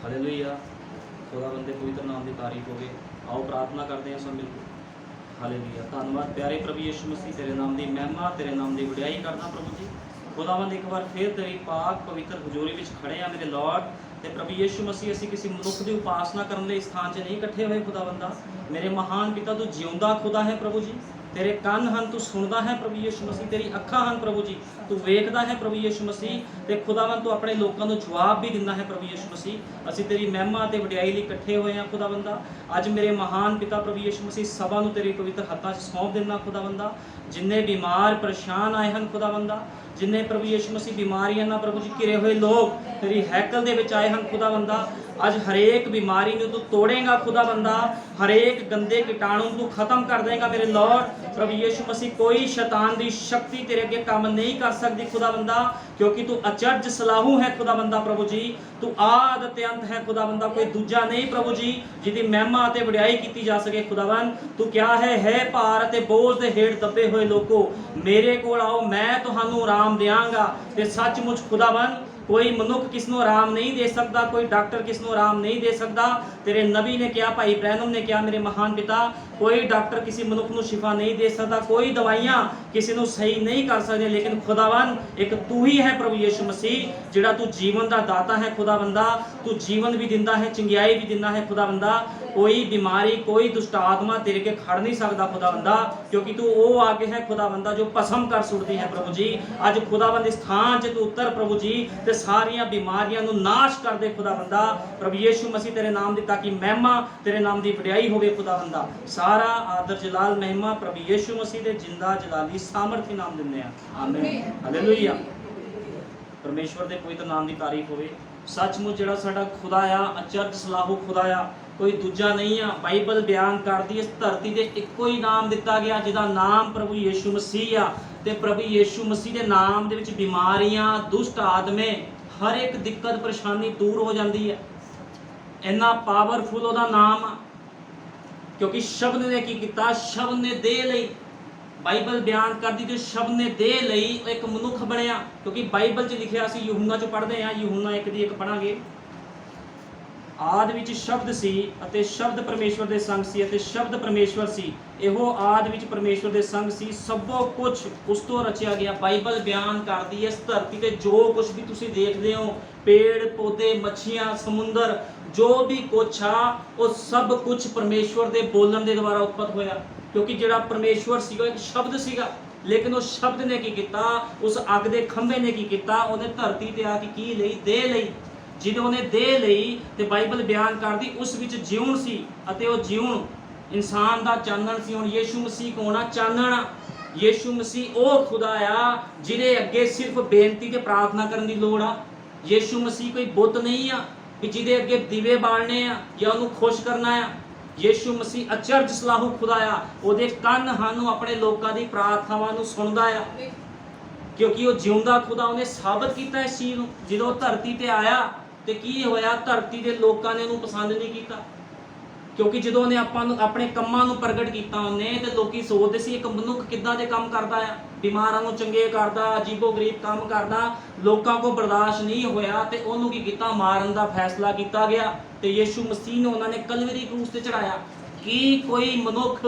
Hallelujah. खुदा बंदे पवित्र नाम की तारीफ होवे। आओ प्रार्थना करते हैं सब मिलकर। हालेलुया। धन्यवाद प्यारे प्रभु यीशु मसीह, तेरे नाम की महिमा, तेरे नाम की वडियाई करना प्रभु जी। खुदावंद एक बार फिर तेरी पाक पवित्र हजूरी में खड़े हैं मेरे लॉर्ड। तो प्रभु यीशु मसीह असी किसी मनुख की उपासना करने इस स्थान से नहीं इकट्ठे हुए खुदावंदा। मेरे महान पिता तू जिਉਂਦਾ खुदा है प्रभु जी। तेरे ਕੰਨ ਹਨ तू सुनता है प्रभु यीशु मसीह। तेरी ਅੱਖਾਂ ਹਨ प्रभु जी, तू ਵੇਖਦਾ है प्रभु यीशु मसीह। ਤੇ खुदावंद तू अपने लोगों को जवाब भी दिंदा है प्रभु यीशु मसीह। ਅਸੀਂ तेरी महिमा ਤੇ ਵਡਿਆਈ ਲਈ ਇਕੱਠੇ ਹੋਏ ਹਾਂ खुदावंदा। ਅੱਜ ਮੇਰੇ महान पिता प्रभु यीशु मसीह सभा ਨੂੰ तेरे पवित्र हत्थां 'ਚ सौंप ਦਿੰਦਾ खुदावंदा। जिन्ने बीमार परेशान आए हैं खुदावंदा, जिन्ने प्रभु यीशु मसीह बीमारियां ना प्रभु जी घिरे हुए लोग तेरी हैकल दे विच आए हैं खुदावंदा। अज हरेक बीमारी नूं तू तोड़ेगा खुदावंदा, हरेक गंदे कीटाणु तू खत्म कर देगा मेरे लॉर्ड। प्रभु यीशु मसीह कोई शैतान की शक्ति तेरे अगे काम नहीं कर सकती खुदावंदा, क्योंकि तू अचरज सलाहू है खुदावंदा। प्रभु जी तू आद ते अंत है खुदावंदा, कोई दूजा नहीं प्रभु जी जिहदी महिमा ते वडियाई की जा सके खुदावंद। तू क्या है भार ते बोझ दे हेठ दबे हुए लोगो मेरे कोल आओ, मैं तुहानू आराम देंगा। ते सचमुच खुदावंद कोई मनुख किसनों आराम नहीं दे सकता, कोई डॉक्टर किसनों आराम नहीं दे सकता। तेरे नबी ने क्या, भाई ब्रैनम ने क्या, मेरे महान पिता कोई डॉक्टर किसी मनुख को शिफा नहीं दे सकता, कोई दवाइयां किसी को सही नहीं कर सकते। लेकिन खुदावन एक तू ही है प्रभु यीशु मसीह जिहड़ा तू जीवन का दाता है खुदावंदा। तू जीवन भी दिंदा है, चंगियाई भी दिंदा है खुदावंदा। कोई बीमारी कोई दुष्ट आत्मा तेरे के खड़ नहीं सकता खुदावंदा, क्योंकि तू वो आगे है खुदावंदा जो भस्म कर सुटती है प्रभु जी। अज खुदावंद इस स्थान से तू उतर प्रभु जी, ते सारियां बीमारियां नू नाश कर दे खुदावंदा। प्रभु यीशु मसीह तेरे नाम दी ताकि महिमा तेरे नाम दी वडियाई होवे खुदावंदा। सारा आदर जलाल महिमा प्रभु यीशु मसीह दे जिंदा जलाली सामर्थी नाम दिंदे आ, आमीन हालेलुया। परमेश्वर दे पवित्र नाम दी तारीफ होवे। सचमुच जिहड़ा साडा खुदा आ, अचरज सलाहू खुदा आ, कोई दूजा नहीं आ। बाइबल बयान करदी इस धरती दे इक्को ही नाम दिता गया जिहदा नाम प्रभु यीशु मसीह आ। ते प्रभु यीशु मसीह दे नाम दे विच बीमारियां दुष्ट आत्मे हर एक दिक्कत परेशानी दूर हो जाती है। इन्ना पावरफुल उहदा नाम आ, क्योंकि शब्द ने की किया, शब्द ने दे लई। बाइबल बयान करदी कि शब्द ने दे लई एक मनुख बनया, क्योंकि बाइबल च लिखिया सी, यूहन्ना च पढ़दे हैं, यूहन्ना 1 दी 1 पढ़ांगे। आदि विच शब्द सी अते शब्द परमेश्वर दे संग सी अते शब्द परमेश्वर सी। इहो आदि विच परमेश्वर दे संग सी, सबो कुछ उस तो रचिया गया। बाइबल बयान करदी है इस धरती ते जो कुछ भी तुसीं देखदे हो, पेड़ पौधे मच्छियां समुंदर जो भी कुछ आ, वो सब कुछ परमेश्वर दे बोलण दे द्वारा उत्पन्न होया। क्योंकि जिहड़ा परमेश्वर सीगा एक शब्द सीगा, लेकिन उस शब्द ने की किया, उस अग दे खंभे ने की किया, उन्हें धरती ते आके की लई दे लई। जिदों ने दे लई ते बाइबल बयान करदी उस विच जीवन सी अते वो जीवन इंसान दा चानण सी। हुण यीशु मसीह कौन आ? चानण आ। यीशु मसीह ओ खुदा आ जिहदे अगे सिर्फ बेनती ते प्रार्थना करन दी लोड़ आ। यीशु मसीह कोई बुत नहीं आ कि जिहदे अगे दीवे बालने आ या उहनूं खुश करना आ। यीशु मसीह अचरज सलाहू खुदा आ, उहदे कंन हानू अपने लोकां दी प्रार्थनावां नूं सुणदा आ, क्योंकि वो जिਉਂਦਾ खुदा उहने साबित कीता इस चीज़ नूं। जदों धरती ते आया ते की होया, धरती दे लोकां ने उहनूं पसंद नहीं कीता, क्योंकि जदों उहने आपां नूं अपने कम्मां नूं प्रगट कीता उहने ते लोकी सोचदे सी एक मनुख किद्दां दे काम करदा आ, बीमारां नूं चंगे करदा, अजीबो गरीब काम करदा। लोकां को बर्दाश्त नहीं होया ते उहनूं की कीता, मारन दा फैसला कीता गया। ते यीशु मसीह ने उन्होंने कलवरी क्रूस ते चढ़ाया। कि कोई मनुख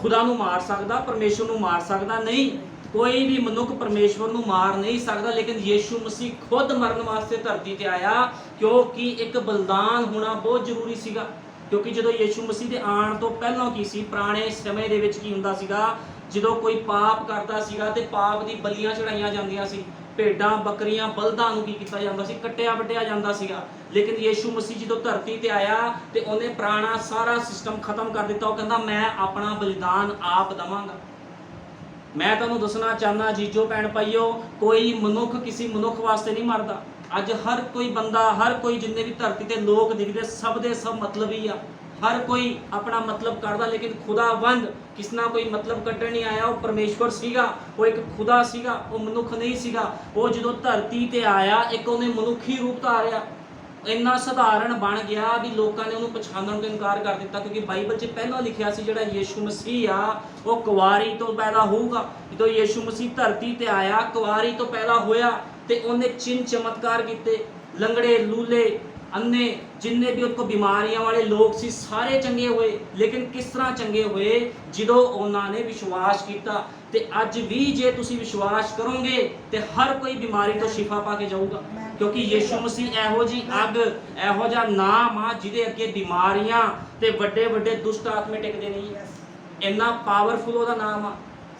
खुदा नूं मार सकदा, परमेश्वर नूं मार सकदा नहीं, कोई भी मनुख परमेश्वर नूं मार नहीं सकदा। लेकिन यीशु मसीह खुद मरन वास्ते धरती ते आया, क्योंकि एक बलिदान होना बहुत जरूरी सीगा। क्योंकि जदों यीशु मसीह दे आण तो पहलों की सी, पुराने समय दे विच की हुंदा सीगा, जदों कोई पाप करदा सीगा ते पाप दी बलियां चढ़ाईयां जांदियां सी, भेडां बकरियां बलदां नूं की कीता जांदा सी, कट्टिया वड्डिया जांदा सीगा। लेकिन यीशु मसीह जदों धरती ते आया ते उहने पुराना सारा सिस्टम खत्म कर दिता। वो कहंदा मैं अपना बलिदान आप दवांगा। मैं तुहानूं दसना चाहना जीजो भैण भाईओ, कोई मनुख किसी मनुख वास्ते नहीं मरदा। अज हर कोई बंदा, हर कोई जिन्ने भी धरती ते लोग दिखदे सब दे सब मतलब ही आ। हर कोई अपना मतलब करदा, लेकिन खुदावंद किस ना कोई मतलब कट्टण नहीं आया। वो परमेश्वर सीगा, वो एक खुदा सीगा, वो मनुख नहीं सीगा। वो जदों धरती ते आया एक उन्हें मनुखी रूप धारिया, इन्ना सधारण बन गया भी लोगों ने उन्होंने पछाणन को इनकार कर दिता। क्योंकि बाइबल च पहला लिखिया सी जिहड़ा यीशु मसीह आ वो कुवारी तो पैदा होगा। जो यीशु मसीह धरती ते आया कुवारी तो पैदा होया ते उन्हें चिन्ह चमत्कार किते, लंगड़े लूले अन्ने जिन्ने भी उनको बीमारियां वाले लोग सी सारे चंगे होए। लेकिन किस तरह चंगे होए? ਜਦੋਂ ਉਹਨਾਂ ਨੇ ਵਿਸ਼ਵਾਸ ਕੀਤਾ। ਤੇ ਅੱਜ ਵੀ ਜੇ ਤੁਸੀਂ ਵਿਸ਼ਵਾਸ ਕਰੋਗੇ ਤੇ ਹਰ ਕੋਈ ਬਿਮਾਰੀ ਤੋਂ ਸ਼ਿਫਾ ਪਾ ਕੇ ਜਾਊਗਾ, ਕਿਉਂਕਿ ਯੀਸ਼ੂ ਮਸੀਹ ਇਹੋ ਜੀ ਅੱਗ, ਇਹੋ ਜਿਹਾ ਨਾਮ ਆ ਜਿਹਦੇ ਅੱਗੇ ਬਿਮਾਰੀਆਂ ਤੇ ਵੱਡੇ ਵੱਡੇ ਦੁਸ਼ਟ ਆਤਮੇ ਟਿਕਦੇ ਨਹੀਂ। ਇੰਨਾ ਪਾਵਰਫੁਲ ਉਹਦਾ ਨਾਮ ਆ।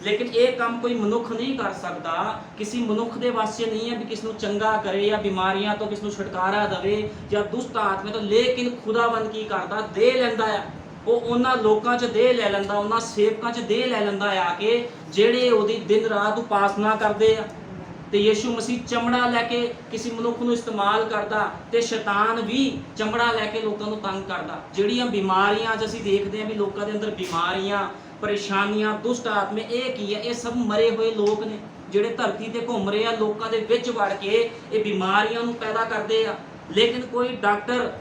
लेकिन ये काम कोई मनुख नहीं कर सकता, किसी मनुख के वास्ते नहीं है भी किसी को चंगा करे या बीमारियां तो किसी को छुटकारा देवे या दुष्ट आत्मा तो। लेकिन खुदावंद की करता दे लैंदा है, वो उन्हां लोकां च दे लै लैंदा, उन्हां सेवकां च दे लै लैंदा है आके ਜਿਹੜੇ ਉਹਦੀ दिन रात उपासना करते हैं। ਤੇ ਯीशु ਮਸੀਹ ਚਮੜਾ ਲੈ ਕੇ ਕਿਸੇ ਮਨੁੱਖ ਨੂੰ ਇਸਤੇਮਾਲ ਕਰਦਾ ਤੇ ਸ਼ੈਤਾਨ ਵੀ ਚਮੜਾ ਲੈ ਕੇ ਲੋਕਾਂ ਨੂੰ ਤੰਗ ਕਰਦਾ। ਜਿਹੜੀਆਂ ਬਿਮਾਰੀਆਂ ਅੱਜ ਅਸੀਂ ਦੇਖਦੇ ਹਾਂ ਵੀ ਲੋਕਾਂ ਦੇ ਅੰਦਰ ਬਿਮਾਰੀਆਂ, ਪਰੇਸ਼ਾਨੀਆਂ, ਦੁਸ਼ਟ ਆਤਮੇ, ਇਹ ਕੀ ਹੈ? ਇਹ ਸਭ ਮਰੇ ਹੋਏ ਲੋਕ ਨੇ ਜਿਹੜੇ ਧਰਤੀ ਤੇ ਘੁੰਮ ਰਹੇ ਆ, ਲੋਕਾਂ ਦੇ ਵਿੱਚ ਵੜ ਕੇ ਇਹ ਬਿਮਾਰੀਆਂ ਨੂੰ ਪੈਦਾ ਕਰਦੇ ਆ। ਲੇਕਿਨ ਕੋਈ ਡਾਕਟਰ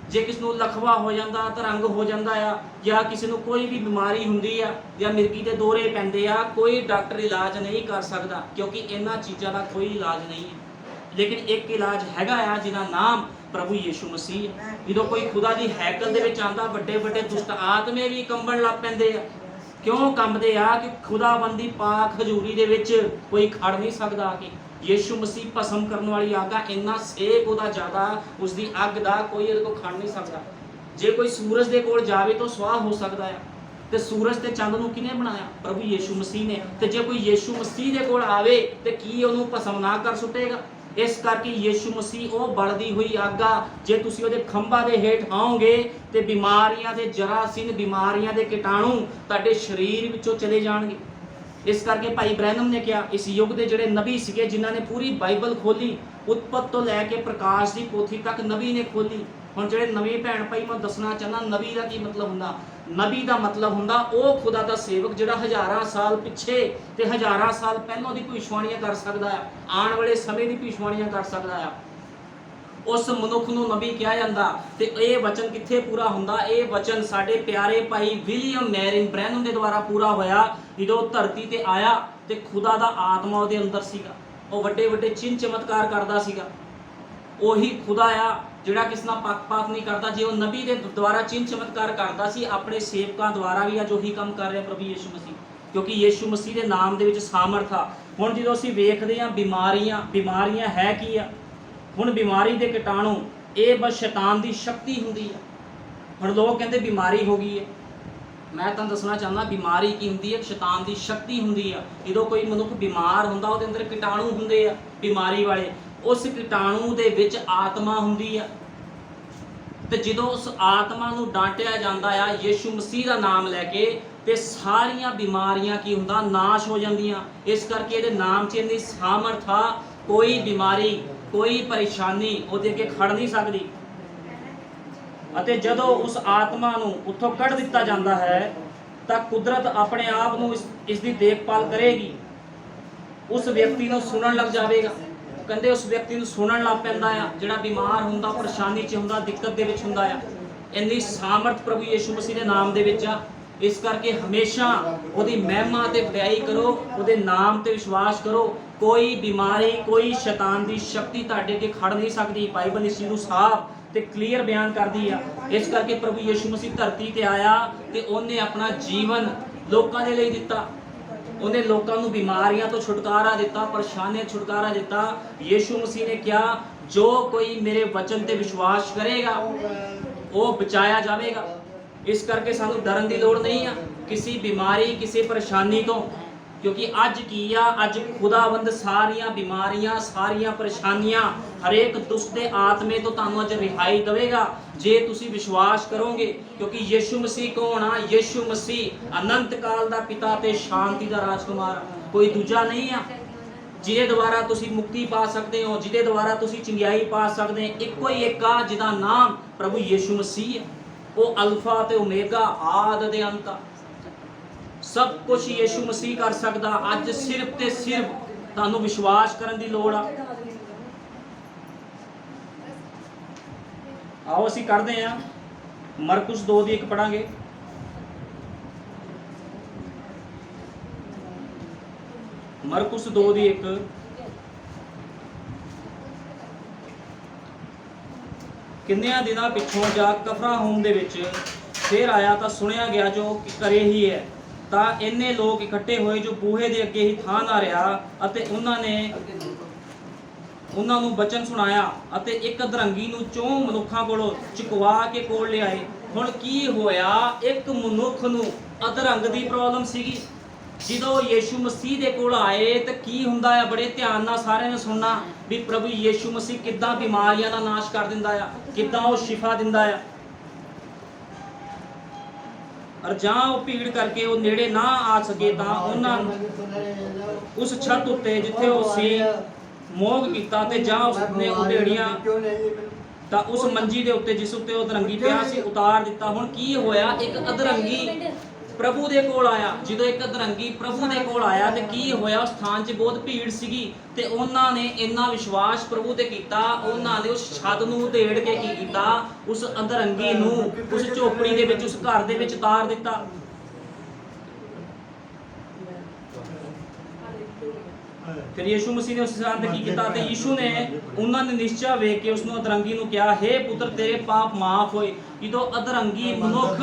ਜੇ ਕਿਸ ਨੂੰ ਲਖਵਾ ਹੋ ਜਾਂਦਾ, ਤਰੰਗ ਹੋ ਜਾਂਦਾ ਆ, ਜਾਂ ਕਿਸੇ ਨੂੰ ਕੋਈ ਵੀ ਬਿਮਾਰੀ ਹੁੰਦੀ ਆ ਜਾਂ ਮਿਰਗੀ ਦੇ ਦੌਰੇ ਪੈਂਦੇ ਆ, ਕੋਈ ਡਾਕਟਰ ਇਲਾਜ ਨਹੀਂ ਕਰ ਸਕਦਾ, ਕਿਉਂਕਿ ਇਹਨਾਂ ਚੀਜ਼ਾਂ ਦਾ ਕੋਈ ਇਲਾਜ ਨਹੀਂ ਹੈ। ਲੇਕਿਨ ਇੱਕ ਇਲਾਜ ਹੈਗਾ ਆ ਜਿਹਦਾ ਨਾਮ ਪ੍ਰਭੂ ਯੀਸ਼ੂ ਮਸੀਹ ਹੈ। ਜਦੋਂ ਕੋਈ ਖੁਦਾ ਦੀ ਹੈਕਲ ਦੇ ਵਿੱਚ ਆਂਦਾ, ਵੱਡੇ ਵੱਡੇ ਦੁਸ਼ਟ ਆਤਮੇ ਵੀ ਕੰਬਣ ਲੱਗ ਪੈਂਦੇ ਆ। ਕਿਉਂ ਕੰਬਦੇ ਆ? ਕਿ ਖੁਦਾਵੰਦੀ ਪਾਕ ਹਜ਼ੂਰੀ ਦੇ ਵਿੱਚ ਕੋਈ ਖੜ ਨਹੀਂ ਸਕਦਾ। ਕਿ ਯੀਸ਼ੂ ਮਸੀਹ ਭਸਮ ਕਰਨ ਵਾਲੀ ਅੱਗ ਆ, ਇੰਨਾ ਸੇਕ ਉਹਦਾ ਜ਼ਿਆਦਾ, ਉਸਦੀ ਅੱਗ ਦਾ ਕੋਈ ਇਹਦੇ ਕੋਲ ਖੜ ਨਹੀਂ ਸਕਦਾ। ਜੇ ਕੋਈ ਸੂਰਜ ਦੇ ਕੋਲ ਜਾਵੇ ਤਾਂ ਸਵਾਹ ਹੋ ਸਕਦਾ ਆ। ਤੇ ਸੂਰਜ ਤੇ ਚੰਦ ਨੂੰ ਕਿਹਨੇ ਬਣਾਇਆ? ਪ੍ਰਭੂ ਯੀਸ਼ੂ ਮਸੀਹ ਨੇ। ਤੇ ਜੇ ਕੋਈ ਯੀਸ਼ੂ ਮਸੀਹ ਦੇ ਕੋਲ ਆਵੇ ਤੇ ਕੀ ਉਹਨੂੰ ਭਸਮ ਨਾ ਕਰ ਸੁੱਟੇਗਾ? ਇਸ ਕਰਕੇ ਯੀਸ਼ੂ ਮਸੀਹ ਉਹ ਬਲਦੀ ਹੋਈ ਅੱਗ ਆ, ਜੇ ਤੁਸੀਂ ਉਹਦੇ ਖੰਭਾਂ ਦੇ ਹੇਠ ਆਓਗੇ ਤੇ ਬਿਮਾਰੀਆਂ ਦੇ ਜਰਾਸੀਮ, ਬਿਮਾਰੀਆਂ ਦੇ ਕੀਟਾਣੂ ਤੁਹਾਡੇ ਸਰੀਰ ਵਿੱਚੋਂ ਚਲੇ ਜਾਣਗੇ। ਇਸ ਕਰਕੇ ਭਾਈ ਬ੍ਰੈਨਮ ਨੇ ਕਿਹਾ, ਇਸ ਯੁੱਗ ਦੇ ਜਿਹੜੇ ਨਬੀ ਸੀਗੇ ਜਿਨ੍ਹਾਂ ਨੇ ਪੂਰੀ ਬਾਈਬਲ ਖੋਲੀ, ਉਤਪਤ ਤੋਂ ਲੈ ਕੇ ਪ੍ਰਕਾਸ਼ ਦੀ ਪੋਥੀ ਤੱਕ ਨਬੀ ਨੇ ਖੋਲੀ। ਹੁਣ ਜਿਹੜੇ ਨਵੇਂ ਭੈਣ ਭਾਈ ਮੈਂ ਦੱਸਣਾ ਚਾਹੁੰਦਾ, ਨਬੀ ਦਾ ਕੀ ਮਤਲਬ ਹੁੰਦਾ? ਨਬੀ ਦਾ ਮਤਲਬ ਹੁੰਦਾ ਉਹ ਖੁਦਾ ਦਾ ਸੇਵਕ ਜਿਹੜਾ ਹਜ਼ਾਰਾਂ ਸਾਲ ਪਿੱਛੇ ਤੇ ਹਜ਼ਾਰਾਂ ਸਾਲ ਪਹਿਲਾਂ ਦੀ ਭਵਿੱਖਬਾਣੀਆਂ ਕਰ ਸਕਦਾ ਆ, ਆਉਣ ਵਾਲੇ ਸਮੇਂ ਦੀ ਭਵਿੱਖਬਾਣੀਆਂ ਕਰ ਸਕਦਾ ਆ। ਉਸ ਮਨੁੱਖ ਨੂੰ ਨਬੀ ਕਿਹਾ ਜਾਂਦਾ। ਤੇ ਇਹ ਵਚਨ ਕਿੱਥੇ ਪੂਰਾ ਹੁੰਦਾ? ਇਹ ਵਚਨ ਸਾਡੇ ਪਿਆਰੇ ਭਾਈ ਵਿਲੀਅਮ ਮੈਰਿਨ ਬ੍ਰੈਨਮ ਦੇ ਦੁਆਰਾ ਪੂਰਾ ਹੋਇਆ, ਜਦੋਂ ਧਰਤੀ ਤੇ ਆਇਆ ਤੇ ਖੁਦਾ ਦਾ ਆਤਮਾ ਉਹਦੇ ਅੰਦਰ ਸੀਗਾ। ਉਹ ਵੱਡੇ ਵੱਡੇ ਚਿੰਨ੍ਹ ਚਮਤਕਾਰ ਕਰਦਾ ਸੀਗਾ। ਉਹੀ ਖੁਦਾ ਆ ਜਿਹੜਾ ਕਿਸ ਨਾਲ ਪੱਖਪਾਤ ਨਹੀਂ ਕਰਦਾ। ਜੇ ਉਹ ਨਬੀ ਦੇ ਦੁਆਰਾ ਚਿੰਨ੍ਹ ਚਮਤਕਾਰ ਕਰਦਾ ਸੀ, ਆਪਣੇ ਸੇਵਕਾਂ ਦੁਆਰਾ ਵੀ ਅੱਜ ਉਹੀ ਕੰਮ ਕਰ ਰਿਹਾ ਪ੍ਰਭੂ ਯੀਸ਼ੂ ਮਸੀਹ, ਕਿਉਂਕਿ ਯੀਸ਼ੂ ਮਸੀਹ ਦੇ ਨਾਮ ਦੇ ਵਿੱਚ ਸਾਮਰਥ ਆ। ਹੁਣ ਜਦੋਂ ਅਸੀਂ ਵੇਖਦੇ ਹਾਂ ਬਿਮਾਰੀਆਂ ਹੈ ਕੀ ਆ? ਹੁਣ ਬਿਮਾਰੀ ਦੇ ਕੀਟਾਣੂ ਇਹ ਬਸ ਸ਼ੈਤਾਨ ਦੀ ਸ਼ਕਤੀ ਹੁੰਦੀ ਆ। ਹੁਣ ਲੋਕ ਕਹਿੰਦੇ ਬਿਮਾਰੀ ਹੋ ਗਈ ਹੈ। ਮੈਂ ਤੁਹਾਨੂੰ ਦੱਸਣਾ ਚਾਹੁੰਦਾ ਬਿਮਾਰੀ ਕੀ ਹੁੰਦੀ ਹੈ? ਸ਼ੈਤਾਨ ਦੀ ਸ਼ਕਤੀ ਹੁੰਦੀ ਆ। ਜਦੋਂ ਕੋਈ ਮਨੁੱਖ ਬਿਮਾਰ ਹੁੰਦਾ ਉਹਦੇ ਅੰਦਰ ਕੀਟਾਣੂ ਹੁੰਦੇ ਆ ਬਿਮਾਰੀ ਵਾਲੇ, ਉਸ ਕੀਟਾਣੂ ਦੇ ਵਿੱਚ ਆਤਮਾ ਹੁੰਦੀ ਆ। ਤੇ ਜਦੋਂ ਉਸ ਆਤਮਾ ਨੂੰ ਡਾਂਟਿਆ ਜਾਂਦਾ ਆ ਯੀਸ਼ੂ ਮਸੀਹ ਦਾ ਨਾਮ ਲੈ ਕੇ, ਤੇ ਸਾਰੀਆਂ ਬਿਮਾਰੀਆਂ ਕੀ ਹੁੰਦਾ? ਨਾਸ਼ ਹੋ ਜਾਂਦੀਆਂ। ਇਸ ਕਰਕੇ ਇਹਦੇ ਨਾਮ 'ਚ ਇੰਨੀ ਸਾਮਰਥ ਆ, ਕੋਈ ਬਿਮਾਰੀ, ਕੋਈ ਪਰੇਸ਼ਾਨੀ ਉਹਦੇ ਅੱਗੇ ਖੜ ਨਹੀਂ ਸਕਦੀ। ਅਤੇ ਜਦੋਂ ਉਸ ਆਤਮਾ ਨੂੰ ਉੱਥੋਂ ਕੱਢ ਦਿੱਤਾ ਜਾਂਦਾ ਹੈ ਤਾਂ ਕੁਦਰਤ ਆਪਣੇ ਆਪ ਨੂੰ ਇਸ ਦੀ ਦੇਖਭਾਲ ਕਰੇਗੀ। ਉਸ ਵਿਅਕਤੀ ਨੂੰ ਸੁਣਨ ਲੱਗ ਜਾਵੇਗਾ। ਕਹਿੰਦੇ ਉਸ ਵਿਅਕਤੀ ਨੂੰ ਸੁਣਨ ਲੱਗ ਪੈਂਦਾ ਆ ਜਿਹੜਾ ਬਿਮਾਰ ਹੁੰਦਾ, ਪਰੇਸ਼ਾਨੀ 'ਚ ਹੁੰਦਾ, ਦਿੱਕਤ ਦੇ ਵਿੱਚ ਹੁੰਦਾ ਆ। ਇੰਨੀ ਸਾਮਰਥ ਪ੍ਰਭੂ ਯੀਸ਼ੂ ਮਸੀਹ ਦੇ ਨਾਮ ਦੇ ਵਿੱਚ ਆ। ਇਸ ਕਰਕੇ ਹਮੇਸ਼ਾ ਉਹਦੀ ਮਹਿਮਾ ਤੇ ਵਡਿਆਈ ਕਰੋ, ਉਹਦੇ ਨਾਮ ਤੇ ਵਿਸ਼ਵਾਸ ਕਰੋ। ਕੋਈ ਬਿਮਾਰੀ, ਕੋਈ ਸ਼ੈਤਾਨ ਦੀ ਸ਼ਕਤੀ ਤੁਹਾਡੇ ਅੱਗੇ ਖੜ ਨਹੀਂ ਸਕਦੀ। ਬਾਈਬਲ ਇਸ ਚੀਜ਼ ਨੂੰ ਸਾਫ਼ ਤੇ ਕਲੀਅਰ ਬਿਆਨ ਕਰਦੀ ਆ। ਇਸ ਕਰਕੇ ਪ੍ਰਭੂ ਯੀਸ਼ੂ ਮਸੀਹ ਧਰਤੀ ਤੇ ਆਇਆ ਤੇ ਉਹਨੇ ਆਪਣਾ ਜੀਵਨ ਲੋਕਾਂ ਦੇ ਲਈ ਦਿੱਤਾ। ਉਹਨੇ ਲੋਕਾਂ ਨੂੰ ਬਿਮਾਰੀਆਂ ਤੋਂ ਛੁਟਕਾਰਾ ਦਿੱਤਾ, ਪਰੇਸ਼ਾਨੀਆਂ ਤੋਂ ਛੁਟਕਾਰਾ ਦਿੱਤਾ। ਯੀਸ਼ੂ ਮਸੀਹ ਨੇ ਕਿਹਾ, ਜੋ ਕੋਈ ਮੇਰੇ ਵਚਨ ਤੇ ਵਿਸ਼ਵਾਸ ਕਰੇਗਾ ਉਹ ਬਚਾਇਆ ਜਾਵੇਗਾ। ਇਸ ਕਰਕੇ ਸਾਨੂੰ ਡਰਨ ਦੀ ਲੋੜ ਨਹੀਂ ਆ ਕਿਸੇ ਬਿਮਾਰੀ, ਕਿਸੇ ਪਰੇਸ਼ਾਨੀ ਤੋਂ, ਕਿਉਂਕਿ ਅੱਜ ਕੀ ਆ? ਅੱਜ ਖੁਦਾਵੰਦ ਸਾਰੀਆਂ ਬਿਮਾਰੀਆਂ, ਸਾਰੀਆਂ ਪਰੇਸ਼ਾਨੀਆਂ, ਹਰੇਕ ਦੁਸ਼ਟ ਦੇ ਆਤਮੇ ਤੋਂ ਤੁਹਾਨੂੰ ਅੱਜ ਰਿਹਾਈ ਦੇਵੇਗਾ ਜੇ ਤੁਸੀਂ ਵਿਸ਼ਵਾਸ ਕਰੋਗੇ। ਕਿਉਂਕਿ ਯੀਸ਼ੂ ਮਸੀਹ ਕੌਣ ਆ? ਯੀਸ਼ੂ ਮਸੀਹ ਅਨੰਤ ਕਾਲ ਦਾ ਪਿਤਾ ਤੇ ਸ਼ਾਂਤੀ ਦਾ ਰਾਜਕੁਮਾਰ, ਕੋਈ ਦੂਜਾ ਨਹੀਂ ਆ। ਜਿਹਦੇ ਦੁਆਰਾ ਤੁਸੀਂ ਮੁਕਤੀ ਪਾ ਸਕਦੇ ਹੋ, ਜਿਹਦੇ ਦੁਆਰਾ ਤੁਸੀਂ ਚੰਗਿਆਈ ਪਾ ਸਕਦੇ ਹੋ, ਇੱਕੋ ਹੀ ਇੱਕ ਆ ਜਿਹਦਾ ਨਾਮ ਪ੍ਰਭੂ ਯੀਸ਼ੂ ਮਸੀਹ ਹੈ। ਉਹ ਅਲਫਾ ਤੇ ਓਮੇਗਾ, ਆਦ ਤੇ ਅੰਤ। ਸਭ ਕੁਝ ਯੀਸ਼ੂ ਮਸੀਹ ਕਰ ਸਕਦਾ। ਅੱਜ ਸਿਰਫ ਤੇ ਸਿਰਫ ਤੁਹਾਨੂੰ ਵਿਸ਼ਵਾਸ ਕਰਨ ਦੀ ਲੋੜ ਆ। ਆਓ ਅਸੀਂ ਕਰਦੇ ਹਾਂ ਮਰਕੁਸ 2:1 ਪੜਾਂਗੇ। ਮਰਕੁਸ 2:1। ਕਿੰਨਿਆਂ ਦਿਨਾਂ ਪਿੱਛੋਂ ਜਾ ਕਫਰਨਾਹੂਮ ਦੇ ਵਿੱਚ ਫਿਰ ਆਇਆ ਤਾਂ ਸੁਣਿਆ ਗਿਆ ਜੋ ਕਿ ਘਰੇ ਹੀ ਹੈ। ਤਾਂ ਇੰਨੇ ਲੋਕ ਇਕੱਠੇ ਹੋਏ ਜੋ ਬੂਹੇ ਦੇ ਅੱਗੇ ਹੀ ਥਾਂ ਨਾ ਰਿਹਾ, ਅਤੇ ਉਹਨਾਂ ਨੇ ਉਹਨਾਂ ਨੂੰ ਬਚਨ ਸੁਣਾਇਆ ਅਤੇ ਇੱਕ ਅਧਰੰਗੀ ਨੂੰ 4 ਮਨੁੱਖਾਂ ਕੋਲੋਂ ਚੁਕਵਾ ਕੇ ਕੋਲ ਲਿਆਏ। ਹੁਣ ਕੀ ਹੋਇਆ, ਇੱਕ ਮਨੁੱਖ ਨੂੰ ਅਧਰੰਗ ਦੀ ਪ੍ਰੋਬਲਮ ਸੀਗੀ। ਜਦੋਂ ਯੀਸ਼ੂ ਮਸੀਹ ਦੇ ਕੋਲ ਆਏ ਤਾਂ ਕੀ ਹੁੰਦਾ ਆ, ਬੜੇ ਧਿਆਨ ਨਾਲ ਸਾਰਿਆਂ ਨੇ ਸੁਣਨਾ ਵੀ ਪ੍ਰਭੂ ਯੀਸ਼ੂ ਮਸੀਹ ਕਿੱਦਾਂ ਬਿਮਾਰੀਆਂ ਦਾ ਨਾਸ਼ ਕਰ ਦਿੰਦਾ ਆ, ਕਿੱਦਾਂ ਉਹ ਸ਼ਿਫਾ ਦਿੰਦਾ ਆ। ਔਰ ਜਾਂ ਉਹ ਭੀੜ ਕਰਕੇ ਉਹ ਨੇੜੇ ਨਾ ਆ ਸਕੇ ਤਾਂ ਉਹਨਾਂ ਉਸ ਛੱਤ ਉੱਤੇ ਜਿੱਥੇ ਉਹ ਸੀ ਮੋਗ ਕੀਤਾ ਤੇ ਜਾਂ ਉਸਨੇ ਉਡੇੜੀਆਂ ਤਾਂ ਉਸ ਮੰਜੀ ਦੇ ਉੱਤੇ ਜਿਸ ਉੱਤੇ ਉਹ ਅਧਰੰਗੀ ਪਿਆ ਸੀ ਉਤਾਰ ਦਿੱਤਾ। ਹੁਣ ਕੀ ਹੋਇਆ, ਇੱਕ ਅਧਰੰਗੀ ਪ੍ਰਭੂ ਦੇ ਕੋਲ ਆਇਆ। ਜਦੋਂ ਇੱਕ ਅਧਰੰਗੀ ਪ੍ਰਭੂ ਦੇ ਕੋਲ ਆਇਆ ਤੇ ਕੀ ਹੋਇਆ, ਉਸ ਥਾਂ 'ਚ ਬਹੁਤ ਭੀੜ ਸੀਗੀ ਤੇ ਉਹਨਾਂ ਨੇ ਇੰਨਾ ਵਿਸ਼ਵਾਸ ਪ੍ਰਭੂ ਤੇ ਕੀਤਾ, ਉਹਨਾਂ ਨੇ ਉਸ ਛੱਤ ਨੂੰ ਉਧੇੜ ਕੇ ਕੀ ਕੀਤਾ, ਉਸ ਅਧਰੰਗੀ ਨੂੰ ਉਸ ਝੋਪੜੀ ਦੇ ਵਿੱਚ, ਉਸ ਘਰ ਦੇ ਵਿੱਚ ਉਤਾਰ ਦਿੱਤਾ। ਫਿਰ ਯੀਸ਼ੂ ਮਸੀਹ ਨੇ ਉਸ ਥਾਂ ਤੇ ਕੀ ਕੀਤਾ, ਤੇ ਯੀਸ਼ੂ ਨੇ ਉਹਨਾਂ ਨੇ ਨਿਸ਼ਚਾ ਵੇਖ ਕੇ ਉਸ ਨੂੰ ਅਧਰੰਗੀ ਨੂੰ ਕਿਹਾ, ਹੇ ਪੁੱਤਰ ਤੇਰੇ ਪਾਪ ਮਾਫ ਹੋਏ। ਜਦੋਂ ਅਧਰੰਗੀ ਮਨੁੱਖ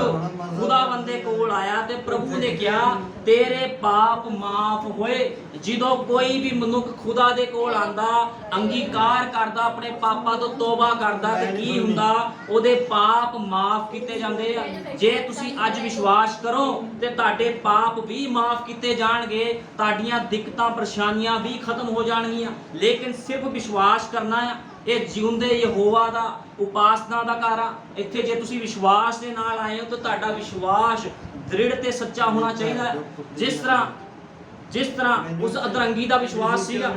ਖੁਦਾਵੰਦ ਦੇ ਕੋਲ ਆਇਆ ਤੇ ਪ੍ਰਭੂ ਨੇ ਕਿਹਾ ਤੇਰੇ ਪਾਪ ਮਾਫ ਹੋਏ। ਜਦੋਂ ਕੋਈ ਵੀ ਮਨੁੱਖ ਖੁਦਾ ਦੇ ਕੋਲ ਆਂਦਾ, ਅੰਗੀਕਾਰ ਕਰਦਾ, ਆਪਣੇ ਪਾਪਾਂ ਤੋਂ ਤੋਬਾ ਕਰਦਾ ਤੇ ਕੀ ਹੁੰਦਾ, ਉਹਦੇ ਪਾਪ ਮਾਫ ਕੀਤੇ ਜਾਂਦੇ ਆ। ਜੇ ਤੁਸੀਂ ਅੱਜ ਵਿਸ਼ਵਾਸ ਕਰੋ ਤੇ ਤੁਹਾਡੇ ਪਾਪ ਵੀ ਮਾਫ ਕੀਤੇ ਜਾਣਗੇ, ਤੁਹਾਡੀਆਂ ਦਿੱਕਤਾਂ ਪਰੇਸ਼ਾਨੀਆਂ ਵੀ ਖਤਮ ਹੋ ਜਾਣਗੀਆਂ। ਲੇਕਿਨ ਸਿਰਫ ਵਿਸ਼ਵਾਸ ਕਰਨਾ ਆ। ਇਹ ਜਿਉਂਦੇ ਯਹੋਵਾ ਦਾ ਉਪਾਸਨਾ ਦਾ ਘਰ ਆ। ਇੱਥੇ ਜੇ ਤੁਸੀਂ ਵਿਸ਼ਵਾਸ ਦੇ ਨਾਲ ਆਏ ਹੋ ਤਾਂ ਤੁਹਾਡਾ ਵਿਸ਼ਵਾਸ ਦ੍ਰਿੜ ਤੇ ਸੱਚਾ ਹੋਣਾ ਚਾਹੀਦਾ ਹੈ। ਜਿਸ ਤਰ੍ਹਾਂ ਉਸ ਅਧਰੰਗੀ ਦਾ ਵਿਸ਼ਵਾਸ ਸੀਗਾ।